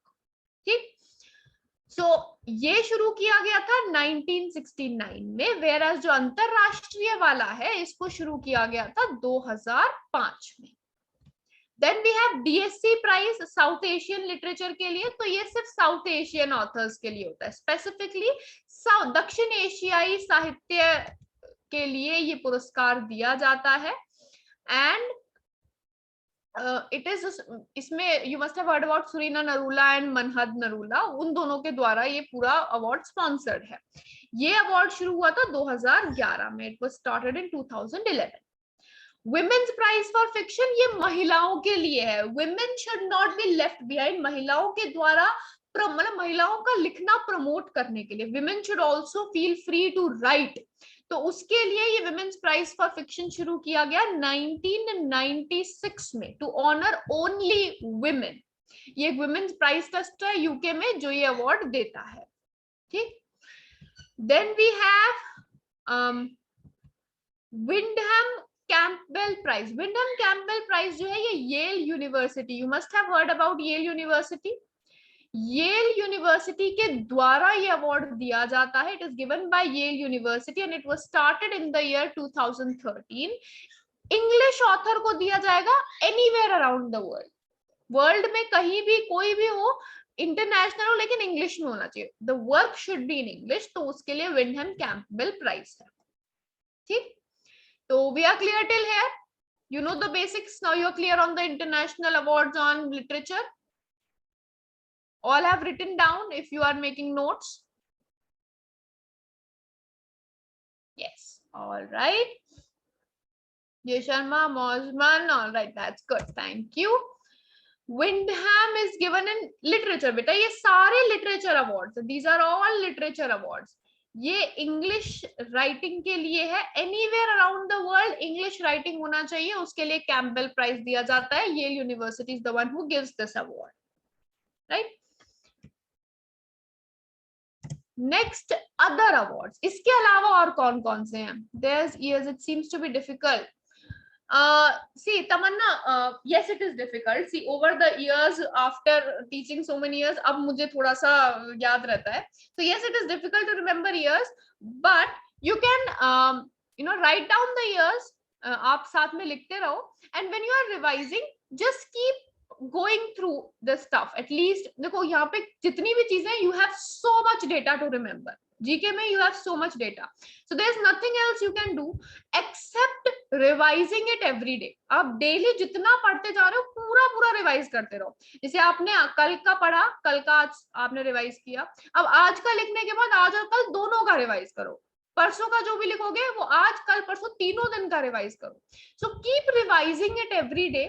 ठीक। ये शुरू किया गया था 1969 में, वेयर जो अंतरराष्ट्रीय वाला है इसको शुरू किया गया था 2005 में। Then we have DSC prize South Asian literature के लिए, तो ये सिर्फ साउथ एशियन ऑथर्स के लिए होता है, स्पेसिफिकली दक्षिण एशियाई साहित्य के लिए ये पुरस्कार दिया जाता है। एंड इट इज, इसमें you must have heard about Surina Narula and Manhad Narula, उन दोनों के द्वारा ये पूरा अवार्ड स्पॉन्सर्ड है। ये अवार्ड शुरू हुआ था 2011 में, it was started in 2011। Women's prize for fiction, ये महिलाओं के लिए है, women should not be left behind, महिलाओं के द्वारा मतलब महिलाओं का लिखना प्रमोट करने के लिए, women should also feel free to write, तो उसके लिए ये विमेन्स प्राइज फॉर फिक्शन शुरू किया गया 1996 में, टू ऑनर ओनली विमेन। ये एक विमेन्स प्राइज ट्रस्ट है यूके में जो ये अवार्ड देता है, ठीक। Then we have Windham Campbell prize. Windham Campbell prize जो है ये Yale university, you must have heard about Yale university, Yale university के द्वारा ये अवार्ड दिया जाता है। It is given by Yale university and it was started in the year 2013। English author को दिया जाएगा anywhere around the world, world में कहीं भी कोई भी हो, इंटरनेशनल हो, लेकिन इंग्लिश में होना चाहिए, the work should be in English, तो उसके लिए विंडहम कैंपबेल प्राइज है, ठीक। तो we are clear till here, you know the basics, now you're clear on the international awards on literature, all have written down if you are making notes? Yes, all right. Jay Sharma, Mosman, all right, that's good, thank you. Windham is given in literature, beta ye sare literature awards, these are all literature awards. ये English writing के लिए है, anywhere around the world English writing होना चाहिए, उसके लिए Campbell prize दिया जाता है, Yale university is the one who gives this award, right. Next other awards, इसके अलावा और कौन कौन से हैं? There is, it seems to be difficult. See Tamanna, yes it is difficult, see over the years after teaching so many years अब मुझे थोड़ा सा याद रहता है, so yes it is difficult to remember years, but you can write down the years, आप साथ में लिखते रहो, and when you are revising just keep going through the stuff, at least देखो यहाँ पे जितनी भी चीजें, you have so much data to remember, GK में you have so much data, so there is nothing else you can do except revising it every day. आप daily जितना पढ़ते जा रहे हो पूरा पूरा रिवाइज करते रहो, जैसे आपने कल का पढ़ा, कल का आज आपने रिवाइज किया, अब आज का लिखने के बाद आज और कल दोनों का रिवाइज करो, परसों का जो भी लिखोगे वो आज कल परसों तीनों दिन का रिवाइज करो, so keep revising it every day,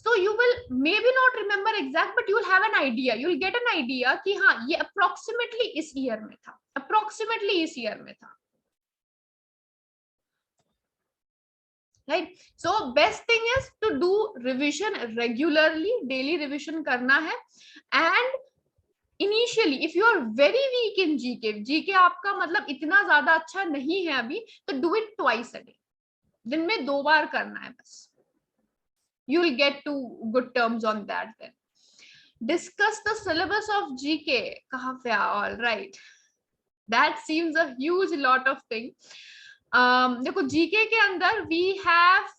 so you will maybe not remember exact but you will have an idea, you will get an idea कि हाँ ये approximately इस ईयर में था, approximately इस ईयर में था, right? So best thing is to do revision regularly, daily revision करना है, and initially if you are very weak in GK आपका मतलब इतना ज्यादा अच्छा नहीं है अभी, तो do it twice a day, दिन में 2 बार करना है बस, you will get to good terms on that. Then discuss the syllabus of GK, कहाँ पे? all right, that seems a huge lot of thing. देखो GK के अंदर we have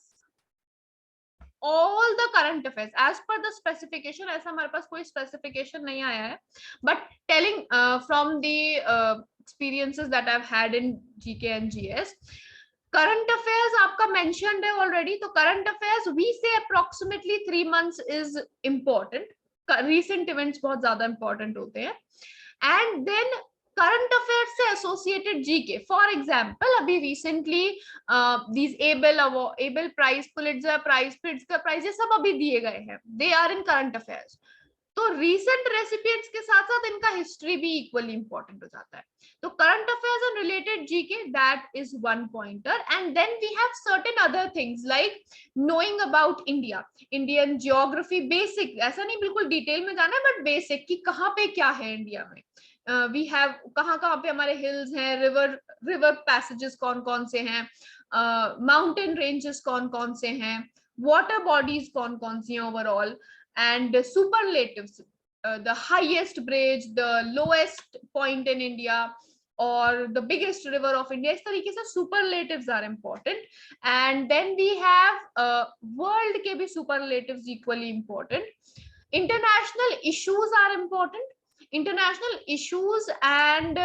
all the current affairs as per the specification, ऐसा हमारे पास कोई specification नहीं आया है, but telling from the experiences that I've had in GK and GS, current affairs आपका mentioned है already, तो current affairs we say approximately 3 months is important, recent events बहुत ज्यादा important होते हैं, and then current affairs से associated GK, for example अभी recently these Abel prize, Pulitzer prize, Pritzker prize, ये सब अभी दिए गए हैं, they are in current affairs, तो recent recipients के साथ साथ इनका history भी equally important हो जाता है, तो current affairs and related GK, that is one pointer, and then we have certain other things like knowing about India, Indian geography basic, ऐसा नहीं बिल्कुल detail में जाना है but basic कि कहाँ पे क्या है इंडिया में, we have कहाँ पे हमारे hills हैं, river passages कौन से हैं, mountain ranges कौन से हैं, water bodies कौन सी हैं overall, and superlatives, the highest bridge, the lowest point in India, or the biggest river of India. इस तरीके से superlatives are important. And then we have world के भी superlatives equally important. International issues are important. International issues and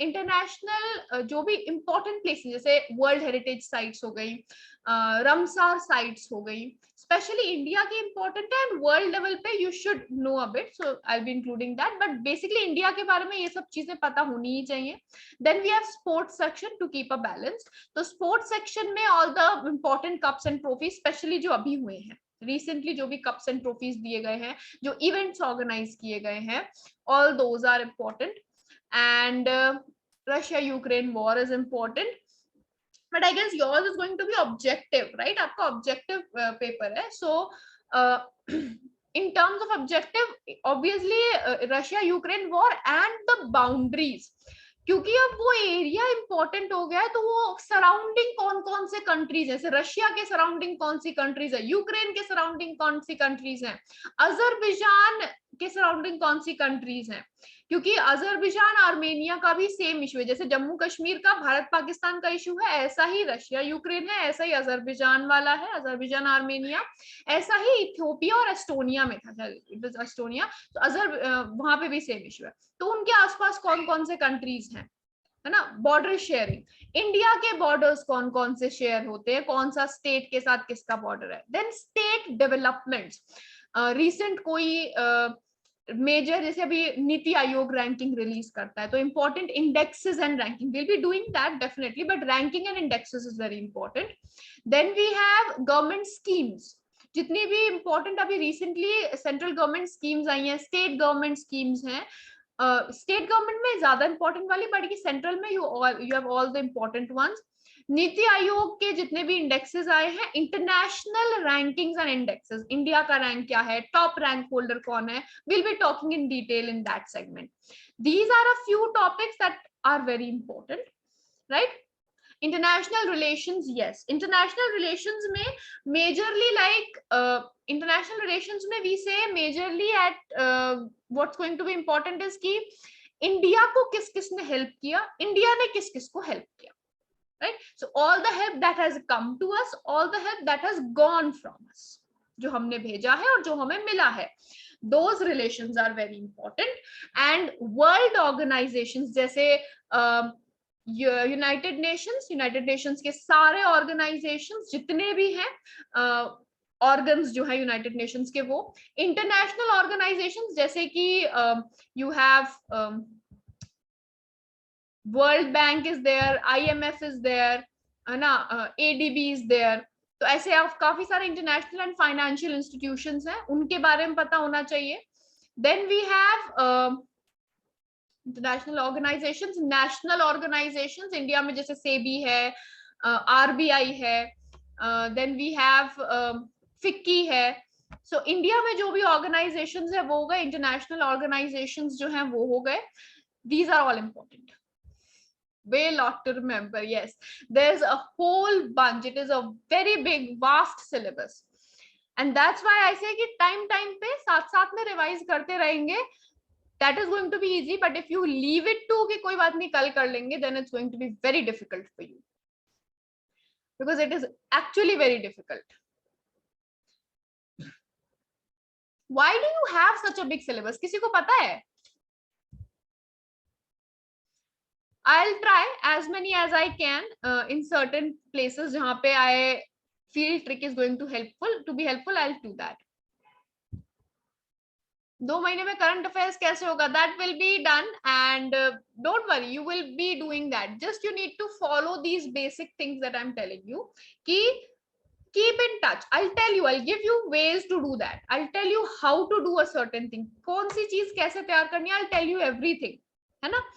international जो भी important places जैसे world heritage sites हो गई, रमसार साइट्स हो गई, स्पेशली इंडिया के इंपॉर्टेंट है, एंड वर्ल्ड लेवल पे you should know a bit, so I will be including that, but basically India के बारे में ये सब चीजें पता होनी ही चाहिए. Then we have sports section to keep a balance. तो स्पोर्ट्स सेक्शन में all the important cups and trophies, specially जो अभी हुए हैं रिसेंटली, जो भी कप्स एंड ट्रॉफीज दिए गए हैं, जो इवेंट्स ऑर्गेनाइज किए गए हैं, all those are important. And Russia Ukraine war is important, but I guess yours is going to be objective, right? आपका objective paper है, so in terms of objective, obviously Russia Ukraine war and the boundaries, क्योंकि अब वो area important हो गया है, तो वो सराउंडिंग कौन कौन से कंट्रीज है, जैसे रशिया के सराउंडिंग कौन सी कंट्रीज है, यूक्रेन के सराउंडिंग कौन सी कंट्रीज हैं, अजरबैजान के सराउंडिंग कौन सी कंट्रीज हैं, क्योंकि अजरबैजान आर्मेनिया का भी सेम इशू है, जैसे जम्मू कश्मीर का भारत पाकिस्तान का इशू है, ऐसा ही रशिया यूक्रेन है, ऐसा ही अजरबैजान वाला है, अजरबैजान आर्मेनिया, ऐसा ही इथियोपिया और एस्टोनिया में था, एस्टोनिया, तो वहां पे भी सेम इशू है. तो उनके आसपास कौन कौन से कंट्रीज हैं, है ना. बॉर्डर शेयरिंग, इंडिया के बॉर्डर्स कौन कौन से शेयर होते हैं, कौन सा स्टेट के साथ किसका बॉर्डर है. देन स्टेट डेवलपमेंट्स, रिसेंट कोई मेजर, जैसे अभी नीति आयोग रैंकिंग रिलीज करता है, तो important indexes and ranking, will be doing that definitely, but ranking and indexes is very important. Then we have government schemes, जितनी भी इंपॉर्टेंट अभी रिसेंटली सेंट्रल गवर्नमेंट स्कीम्स आई हैं, स्टेट गवर्नमेंट स्कीम्स हैं, स्टेट गवर्नमेंट में ज्यादा इंपॉर्टेंट वाली, बट की सेंट्रल में you have all the important once. नीति आयोग के जितने भी इंडेक्सेस आए हैं, international rankings and indexes, India का रैंक क्या है, टॉप रैंक होल्डर कौन है, will be talking in detail in that segment. These are a few topics that are very important, right. International relations, yes, international relations में majorly like international relations में we say majorly at what's going to be important is कि India को किस किस ने help किया, India ने किस किस को हेल्प किया, right? So all the help that has come to us, all the help that has gone from us, जो हमने भेजा है और जो हमें मिला है, those relations are very important. And world organizations जैसे यूनाइटेड नेशंस के सारे ऑर्गेनाइजेशंस जितने भी हैं, ऑर्गन्स जो है यूनाइटेड नेशंस के, वो इंटरनेशनल ऑर्गेनाइजेशंस जैसे कि you have world bank is there, IMF is there, है ना, ADB इज देयर. तो ऐसे आप काफी सारे इंटरनेशनल एंड फाइनेंशियल इंस्टीट्यूशंस हैं, उनके बारे में पता होना चाहिए. Then we have international organisations, national organisations, India में जैसे सेबी है, RBI है, देन वी हैव फिक्की है. सो इंडिया में जो भी ऑर्गेनाइजेशंस है वो हो गए, इंटरनेशनल ऑर्गेनाइजेशंस जो हैं वो हो गए. These are all important, way lot to remember. Yes, there's a whole bunch, it is a very big vast syllabus, and that's why I say कि time पे साथ साथ में रिवाइज करते रहेंगे. That is going to be easy, but if you leave it to कि कोई बात नहीं कल कर लेंगे, then it's going to be very difficult for you, because it is actually very difficult. Why do you have such a big syllabus? किसी को पता है? I'll try as many as I can in certain places जहाँ पे I feel trick is going to be helpful. I'll do that. 2 महीने में current affairs कैसे होगा, that will be done, and don't worry, you will be doing that. Just you need to follow these basic things that I'm telling you. Keep in touch. I'll tell you, I'll give you ways to do that. I'll tell you how to do a certain thing. कौन सी चीज कैसे तैयार करनी है, I'll tell you everything, है ना.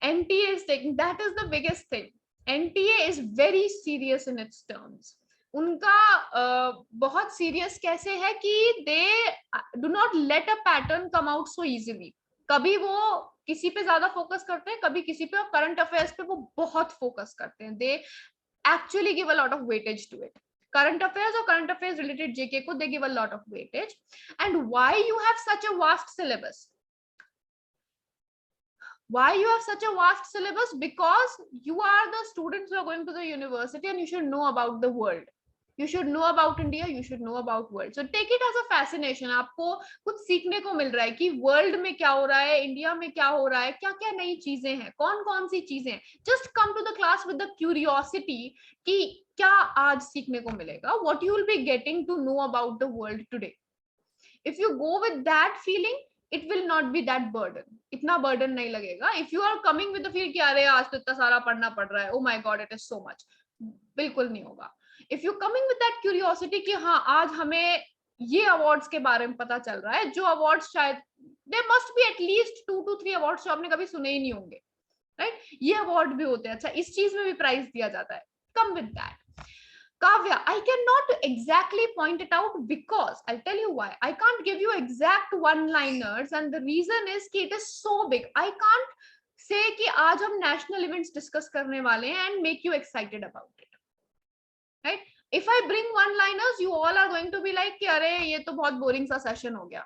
NTA is taking, that is the biggest thing. NTA is very serious in its terms. उनका बहुत सीरियस कैसे है कि they do not let a pattern come out so easily. कभी वो किसी पे ज्यादा फोकस करते हैं, कभी किसी पे, और करंट अफेयर्स पे वो बहुत फोकस करते हैं. They actually give a lot of weightage to it. current affairs or current affairs related JK को they give a lot of weightage. And why you have such a vast syllabus? Why you have such a vast syllabus? Because you are the students who are going to the university and you should know about the world. You should know about India, you should know about world. So take it as a fascination. आपको कुछ सीखने को मिल रहा है कि world में क्या हो रहा है, इंडिया में क्या हो रहा है, क्या क्या नई चीजें हैं, कौन कौन सी चीजें हैं. Just come to the class with the curiosity कि क्या आज सीखने को मिलेगा. What you will be getting to know about the world today. If you go with that feeling, it will not be that burden. इतना burden नहीं लगेगा. If you are coming with the feel कि अरे आज तो इतना सारा पढ़ना पड़ रहा है, oh my god it is so much, बिल्कुल नहीं होगा. If you coming with that curiosity कि हाँ आज हमें ये awards के बारे में पता चल रहा है, जो awards शायद there must be at least 2 to 3 awards जो आपने कभी सुने ही नहीं होंगे, right? ये award भी होते हैं. अच्छा इस चीज में भी प्राइज दिया जाता है. Come with that. Kavya, I cannot exactly point it out because I'll tell you why. I can't give you exact one-liners and the reason is कि it is so big. I can't say कि आज हम national events discuss करने वाले हैं and make you excited about it. Right? If I bring one-liners, you all are going to be like कि अरे ये तो बहुत boring सा session हो गया.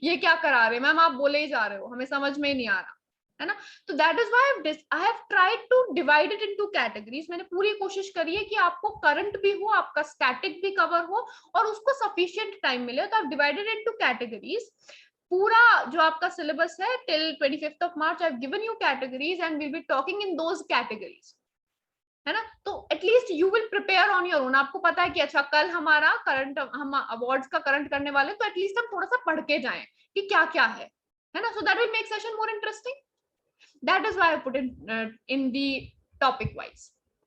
ये क्या करा रहे हैं मैम, आप बोले ही जा रहे हो, हमें समझ में ही नहीं आ रहा है ना. तो that is why I have tried to divide it into categories. मैंने पूरी कोशिश करी है कि आपको करंट भी हो, आपका स्टैटिक भी कवर हो और उसको सफिशिएंट टाइम मिले. तो I have divided into categories. पूरा जो आपका सिलेबस है till 25th of March, I have given you categories and will be talking in those categories, है ना. तो at least you will prepare on your own. आपको पता है कि अच्छा कल हमारा करंट, हम अवार्ड्स का करंट करने वाले, तो एटलीस्ट हम थोड़ा सा पढ़ के जाएं कि क्या क्या है ना. So that will make session more interesting. That is why I put it in the topic wise.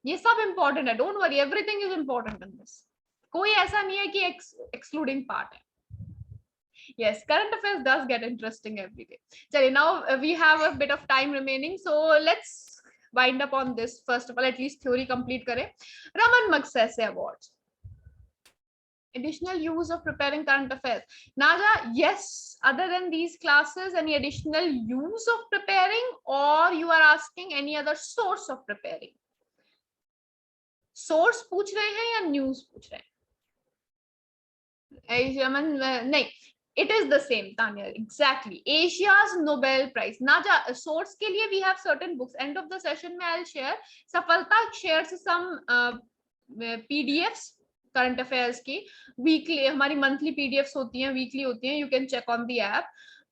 ये सब important है. Don't worry, everything is important in this. कोई ऐसा नहीं है कि excluding part है. Yes, current affairs does get interesting every day. चलिए, now we have a bit of time remaining, so let's wind up on this. First of all, at least theory complete करें. Raman Magsaysay Awards. Additional use of preparing current affairs. Naja, yes, other than these classes, any additional use of preparing, or you are asking any other source of preparing? Source पूछ रहे हैं या news पूछ रहे हैं? नहीं, it is the same, Tanya. Exactly. Asia's Nobel Prize. Naja, source के लिए we have certain books. End of the session में I'll share. Safalta shares some PDFs. Current affairs की वीकली, हमारी मंथली पीडीएफ्स होती हैं, वीकली होती हैं. You can check on the app.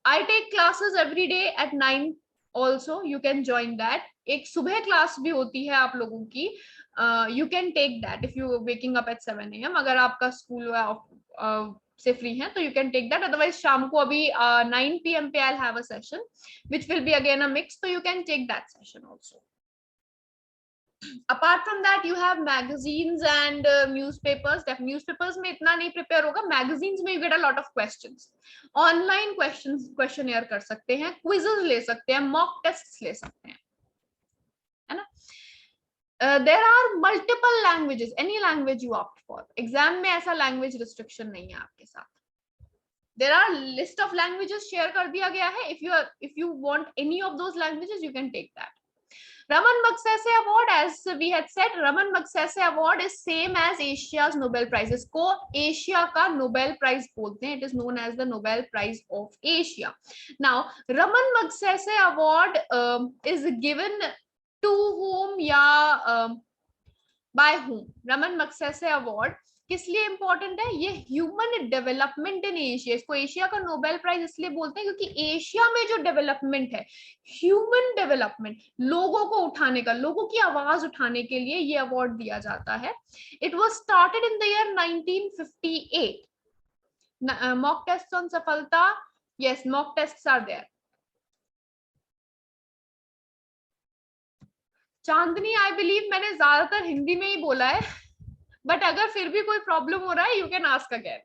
I take classes every day at 9 also. You can join that. एक सुबह class भी होती है आप लोगों की. You can take that if you waking up at 7 AM. अगर आपका स्कूल से फ्री है तो you can take that. Otherwise शाम को अभी 9 PM पे I have a session which will be again a mix, तो you can take that session also. Apart from that, you have magazines and newspapers. Newspapers में इतना नहीं prepare होगा. Magazines में you get a lot of questions. Online questions, questionnaire कर सकते हैं, quizzes ले सकते हैं, mock tests ले सकते हैं, है ना. There are multiple languages. Any language you opt for. Exam में ऐसा language restriction नहीं है आपके साथ. There are list of languages share कर दिया गया है. If you want any of those languages, you can take that. Raman Magsaysay Award, as we had said, Raman Magsaysay Award is same as Asia's Nobel Prize. इसको Asia का Nobel Prize बोलते हैं. It is known as the Nobel Prize of Asia. Now, Raman Magsaysay Award is given to whom या by whom? Raman Magsaysay Award किस लिए important है? ये human development in Asia. इसको एशिया का नोबेल प्राइज इसलिए बोलते हैं क्योंकि एशिया में जो डेवलपमेंट है, ह्यूमन डेवलपमेंट, लोगों को उठाने का, लोगों की आवाज उठाने के लिए ये अवार्ड दिया जाता है. It was started in the year 1958. Mock test on Safalta. Yes, mock tests are there. Chandni, I believe मैंने ज्यादातर हिंदी में ही बोला है, बट अगर फिर भी कोई प्रॉब्लम हो रहा है यू कैन आस्क अगेन.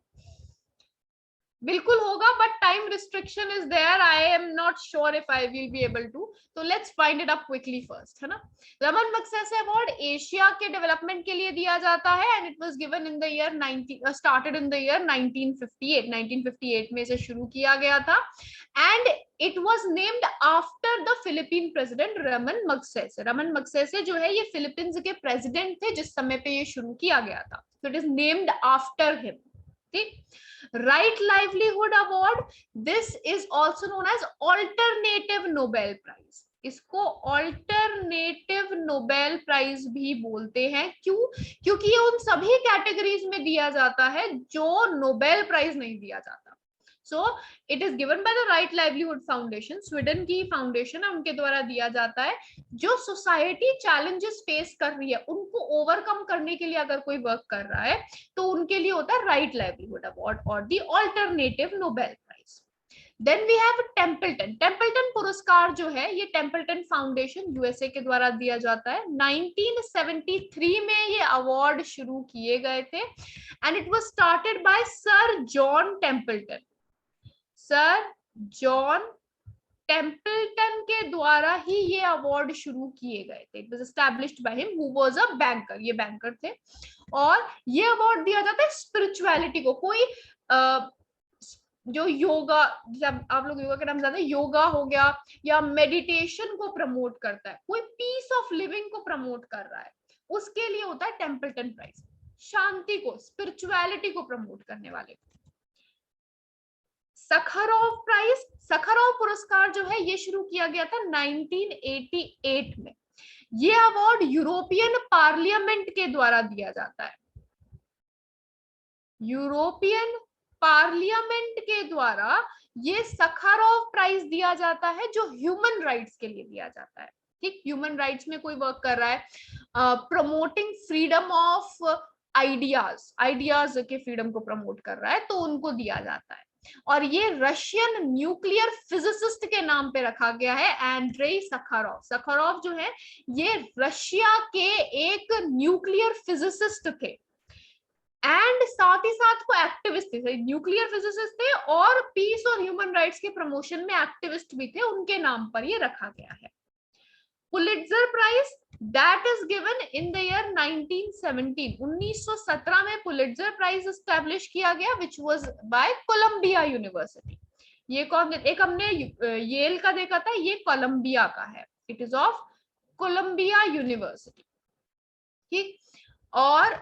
बिल्कुल होगा, but time restriction is there. I am not not sure if I will be able to, तो let's find it up quickly first, है ना. रमन मगसेसे अवार्ड एशिया के डेवलपमेंट के लिए दिया जाता है and it was given in the year 19 started in the year 1958 में इसे शुरू किया गया था and it was named after the Philippine president Raman मगसेसे. Raman मगसेसे जो है ये फिलीपींस के प्रेसिडेंट थे जिस समय पे ये शुरू किया गया था, so it is named after him. ठीक. Right Livelihood Award, this is also known as Alternative Nobel Prize. इसको ऑल्टरनेटिव नोबेल प्राइज भी बोलते हैं. क्यों? क्योंकि ये उन सभी कैटेगरीज में दिया जाता है जो नोबेल प्राइज नहीं दिया जाता. So it is given by the right livelihood foundation, Sweden की फाउंडेशन है, उनके द्वारा दिया जाता है. जो सोसाइटी चैलेंजेस फेस कर रही है उनको ओवरकम करने के लिए अगर कोई वर्क कर रहा है तो उनके लिए होता है राइट लाइवलीहुड अवार्ड और the alternative Nobel prize. Then we have Templeton. Templeton पुरस्कार जो है ये टेम्पल्टन फाउंडेशन यूएसए के द्वारा दिया जाता है. 1973 में ये अवार्ड शुरू किए गए थे and it was started bye sir John Templeton. Sir John Templeton के द्वारा ही ये अवार्ड शुरू किए गए थे. It was established by him who was a banker. ये बैंकर थे और ये अवार्ड दिया जाता है स्पिरिचुअलिटी को. कोई जो योगा, जब आप लोग योगा के नाम जानते हैं, योगा हो गया या मेडिटेशन को प्रमोट करता है, कोई पीस ऑफ लिविंग को प्रमोट कर रहा है, उसके लिए होता है टेम्पल्टन प्राइज. शांति को, स्पिरिचुअलिटी को प्रमोट करने वाले. सखारोव प्राइज, सखारोव पुरस्कार जो है ये शुरू किया गया था 1988 में. ये अवार्ड यूरोपियन पार्लियामेंट के द्वारा दिया जाता है. यूरोपियन पार्लियामेंट के द्वारा ये सखारोव प्राइज दिया जाता है जो ह्यूमन राइट्स के लिए दिया जाता है. ठीक, ह्यूमन राइट्स में कोई वर्क कर रहा है, promoting freedom of ideas, ideas के फ्रीडम को प्रमोट कर रहा है, तो उनको दिया जाता है. और ये रशियन न्यूक्लियर फिजिसिस्ट के नाम पे रखा गया है, एंड्रेई सखारोव. सखारोव जो है ये रशिया के एक न्यूक्लियर फिजिसिस्ट थे एंड साथ ही साथ को एक्टिविस्ट थे. न्यूक्लियर फिजिसिस्ट थे और पीस और ह्यूमन राइट्स के प्रमोशन में एक्टिविस्ट भी थे. उनके नाम पर ये रखा गया है. Pulitzer prize, that is given in the year 1917. 1917 में पुलिट्जर प्राइज एस्टैब्लिश किया गया which was by Columbia university. ये कौन, एक हमने येल का देखा था, ये कोलंबिया का है. It is of Columbia university. ठीक, और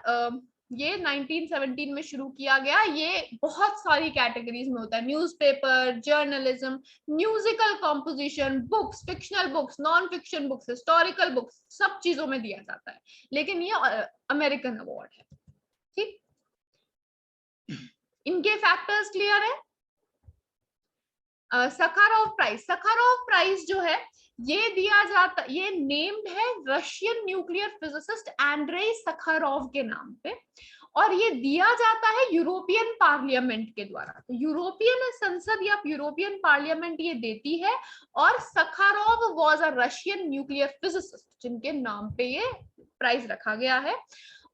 ये 1917 में शुरू किया गया. ये बहुत सारी कैटेगरीज में होता है, newspaper, journalism, musical composition, books, fictional books, non fiction books, historical books, सब चीजों में दिया जाता है. लेकिन ये अमेरिकन अवार्ड है. ठीक, इनके फैक्टर्स क्लियर है. सखारोव प्राइज, सखारोव प्राइज जो है ये दिया जाता, ये नेम्ड है रशियन न्यूक्लियर फिजिसिस्ट एंड्रेई सखारोव के नाम पे और ये दिया जाता है यूरोपियन पार्लियामेंट के द्वारा. तो यूरोपियन संसद या यूरोपियन पार्लियामेंट ये देती है और Sakharov was a Russian nuclear physicist जिनके नाम पे ये प्राइज रखा गया है.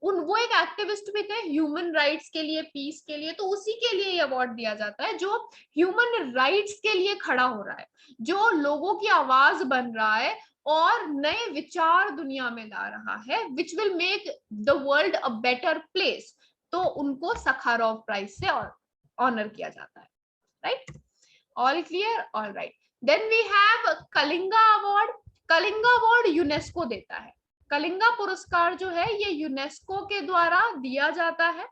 वो एक एक्टिविस्ट भी थे ह्यूमन राइट्स के लिए, पीस के लिए, तो उसी के लिए ये अवार्ड दिया जाता है जो ह्यूमन राइट्स के लिए खड़ा हो रहा है, जो लोगों की आवाज बन रहा है और नए विचार दुनिया में ला रहा है, which will make the world a better place. तो उनको सखारोव प्राइज से ऑनर किया जाता है. Right, all clear, all right. Then we have Kalinga award. Kalinga award UNESCO देता है. कलिंगा पुरस्कार जो है ये यूनेस्को के द्वारा दिया जाता है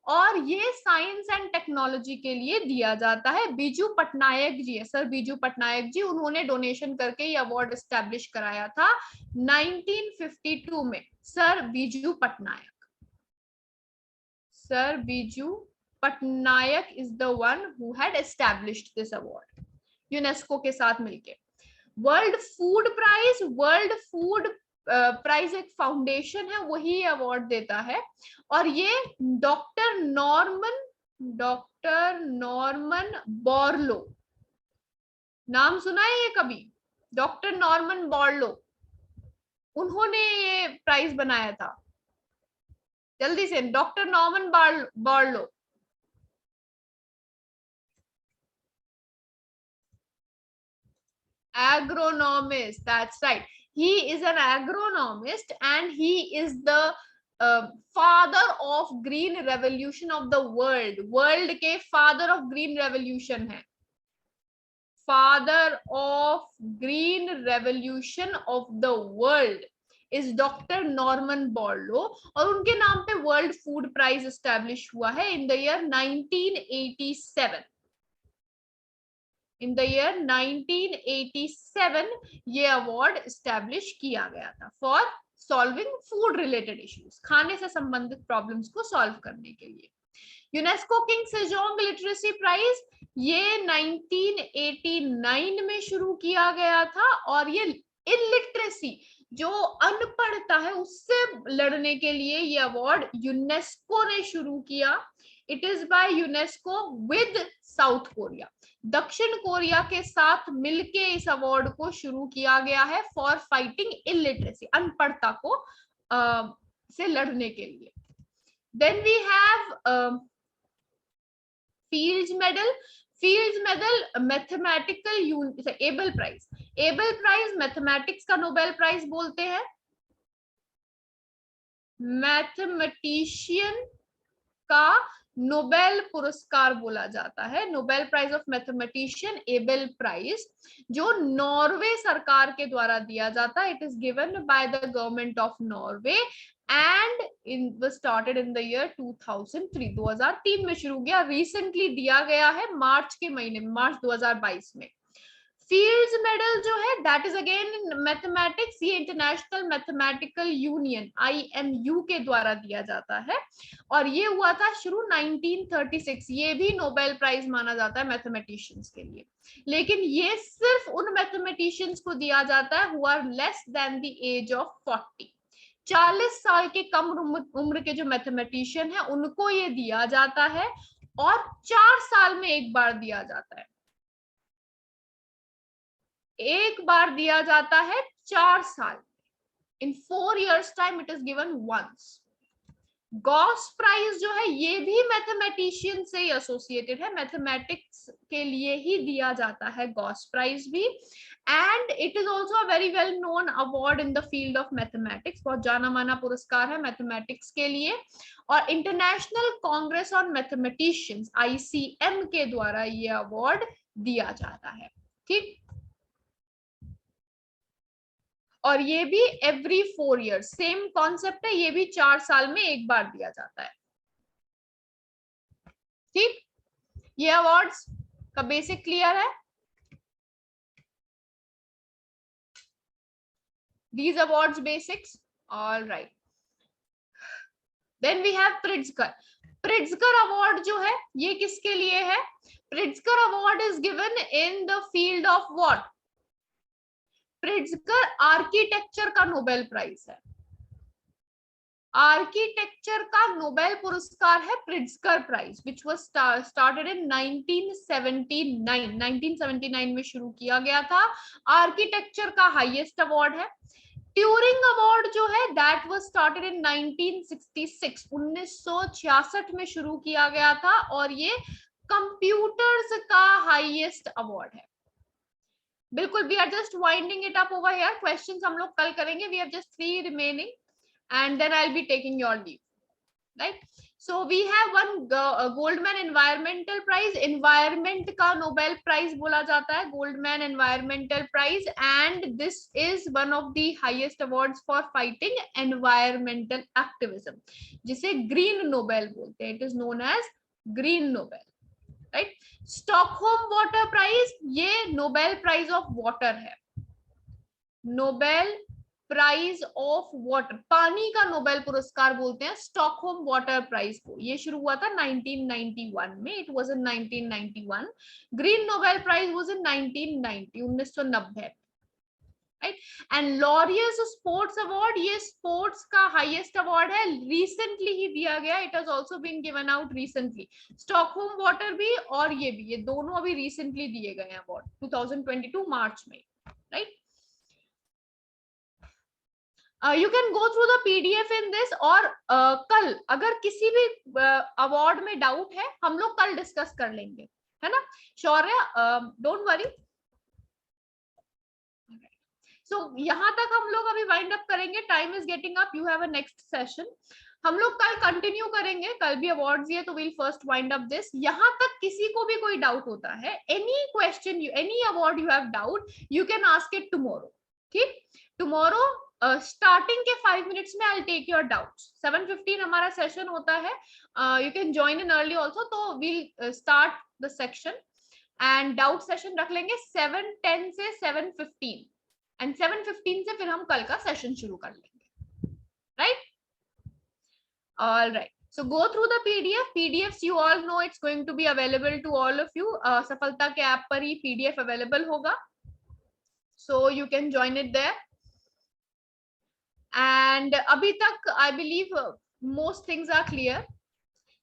और ये साइंस एंड टेक्नोलॉजी के लिए दिया जाता है. बीजू पटनायक जी है, सर बीजू पटनायक जी, उन्होंने डोनेशन करके ये अवार्ड एस्टैब्लिश कराया था 1952 में. Sir Biju Patnaik, sir Biju Patnaik is the one who had established this award UNESCO के साथ मिलके. World food prize, world food prize एक फाउंडेशन है, वही अवार्ड देता है और ये डॉक्टर नॉर्मन बोरलो, नाम सुना है ये कभी? डॉक्टर नॉर्मन बोरलो, उन्होंने ये प्राइज बनाया था. जल्दी से, doctor Norman Borlaug. Agronomist, that's right. He is an agronomist and he is the father of green revolution of the world. World के father of green revolution है, father of green revolution of the world is doctor Norman Borlaug, और उनके नाम पे world food prize establish हुआ है in the year 1987. In the year 1987 ये award establish किया गया था for solving food related issues, खाने से संबंधित प्रॉब्लम्स को सॉल्व करने के लिए. UNESCO king Sejong literacy prize ये 1989 में शुरू किया गया था, और ये इलिटरेसी जो अनपढ़ता है उससे लड़ने के लिए ये अवार्ड यूनेस्को ने शुरू किया. It is by UNESCO with south Korea, दक्षिण कोरिया के साथ मिलके इस अवार्ड को शुरू किया गया है फॉर फाइटिंग इलिटरेसी, अनपढ़ता को से लड़ने के लिए. Then we have Fields Medal. Fields Medal mathematical Abel prize. Abel prize mathematics का नोबेल प्राइज बोलते हैं. मैथमेटिशियन का नोबेल पुरस्कार बोला जाता है, Nobel prize of mathematician Abel prize, जो नॉर्वे सरकार के द्वारा दिया जाता है. It is given by the government of Norway and it was started in the year 2003. 2003 में शुरू किया, रिसेंटली दिया गया है मार्च के महीने में, मार्च 2022 में. फील्ड्स मेडल जो है that is again in mathematics, ये इंटरनेशनल मैथमेटिकल यूनियन IMU के द्वारा दिया जाता है, और ये हुआ था शुरू 1936. ये भी नोबेल प्राइज माना जाता है मैथमेटिशियंस के लिए, लेकिन ये सिर्फ उन मैथमेटिशियंस को दिया जाता है who are less than the age of 40. 40 साल के कम उम्र के जो मैथमेटिशियन है उनको ये दिया जाता है, और 4 साल में एक बार दिया जाता है. एक बार दिया जाता है 4 साल. In 4 years time it is given once. Gauss prize जो है ये भी मैथमेटिशियन से ही एसोसिएटेड है, मैथमेटिक्स के लिए ही दिया जाता है गॉस प्राइज भी, and it is also a very well known award in the field of mathematics. बहुत जाना माना पुरस्कार है मैथमेटिक्स के लिए, और international Congress on mathematicians ICM के द्वारा ये अवार्ड दिया जाता है. ठीक, और ये भी एवरी 4 years, सेम कॉन्सेप्ट है, ये भी 4 साल में एक बार दिया जाता है. ठीक, ये अवार्ड्स का बेसिक क्लियर है. These awards basics, all right. Then we have Pritzker. Pritzker award जो है ये किसके लिए है? Pritzker award is given in the field of what? Pritzker architecture का नोबेल प्राइज है. आर्किटेक्चर का नोबेल पुरस्कार है Pritzker prize, which was started in 1979. 1979 में शुरू किया गया था. आर्किटेक्चर का हाईएस्ट अवार्ड है. ट्यूरिंग अवार्ड जो है दैट वाज स्टार्टेड इन 1966. 1966 में शुरू किया गया था, और ये कंप्यूटर्स का हाईएस्ट अवार्ड है. बिल्कुल, we are just winding it up over here. Questions हम लोग कल करेंगे. We have just 3 remaining and then I'll be taking your leave, right? So we have one Goldman environmental prize. environment का Nobel prize बोला जाता है, Goldman environmental prize, and this is one of the highest awards for fighting environmental activism, जिसे green Nobel बोलते हैं. It is known as green Nobel, right? Stockholm water prize ये Nobel prize of water है. Nobel prize of water, पानी का Nobel पुरस्कार बोलते हैं स्टॉकहोम वाटर प्राइज को. ये शुरू हुआ था 1991 में. It was in 1991. Green Nobel prize was in 1990, 1990, right? And Laureus sports award, ये स्पोर्ट्स का हाईएस्ट अवार्ड है, रिसेंटली ही दिया गया. It has also been given out recently. Stockholm water भी और ये भी, ये दोनों अभी रिसेंटली दिए गए हैं अवार्ड 2022 मार्च में, right? You can go through the PDF in this, और कल अगर किसी भी अवार्ड में डाउट है हम लोग कल डिस्कस कर लेंगे, है ना? शौर्य, डोंट वरी. सो यहाँ तक हम लोग अभी वाइंड अप करेंगे. Time is getting up. You have a next session. हम लोग कल कंटिन्यू करेंगे. कल भी अवार्ड्स ही है, तो will first wind up this. यहाँ तक किसी को भी कोई डाउट होता है, any question, any award you have doubt, you can ask it tomorrow. ठीक, टुमारो स्टार्टिंग के 5 मिनट्स में आई टेक योर डाउट्स. 7:15 हमारा सेशन होता है. You can join in early also. तो will start the section and doubt session रख लेंगे 7:10 से 7:15 एंड 7:15 से फिर हम कल का सेशन शुरू कर लेंगे. Right? All right. So go through the PDF. PDFs you all know it's going to be available to all of you. सफलता के ऐप पर ही PDF available होगा. So you can join it there. And अभी तक I believe most things are clear.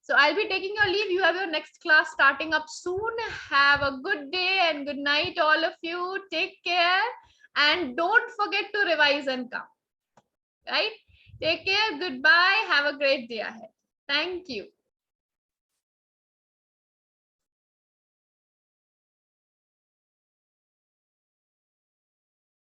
So I'll be taking your leave. You have your next class starting up soon. Have a good day and good night, all of you. Take care and don't forget to revise and come. Right? Take care. Goodbye. Have a great day ahead. Thank you.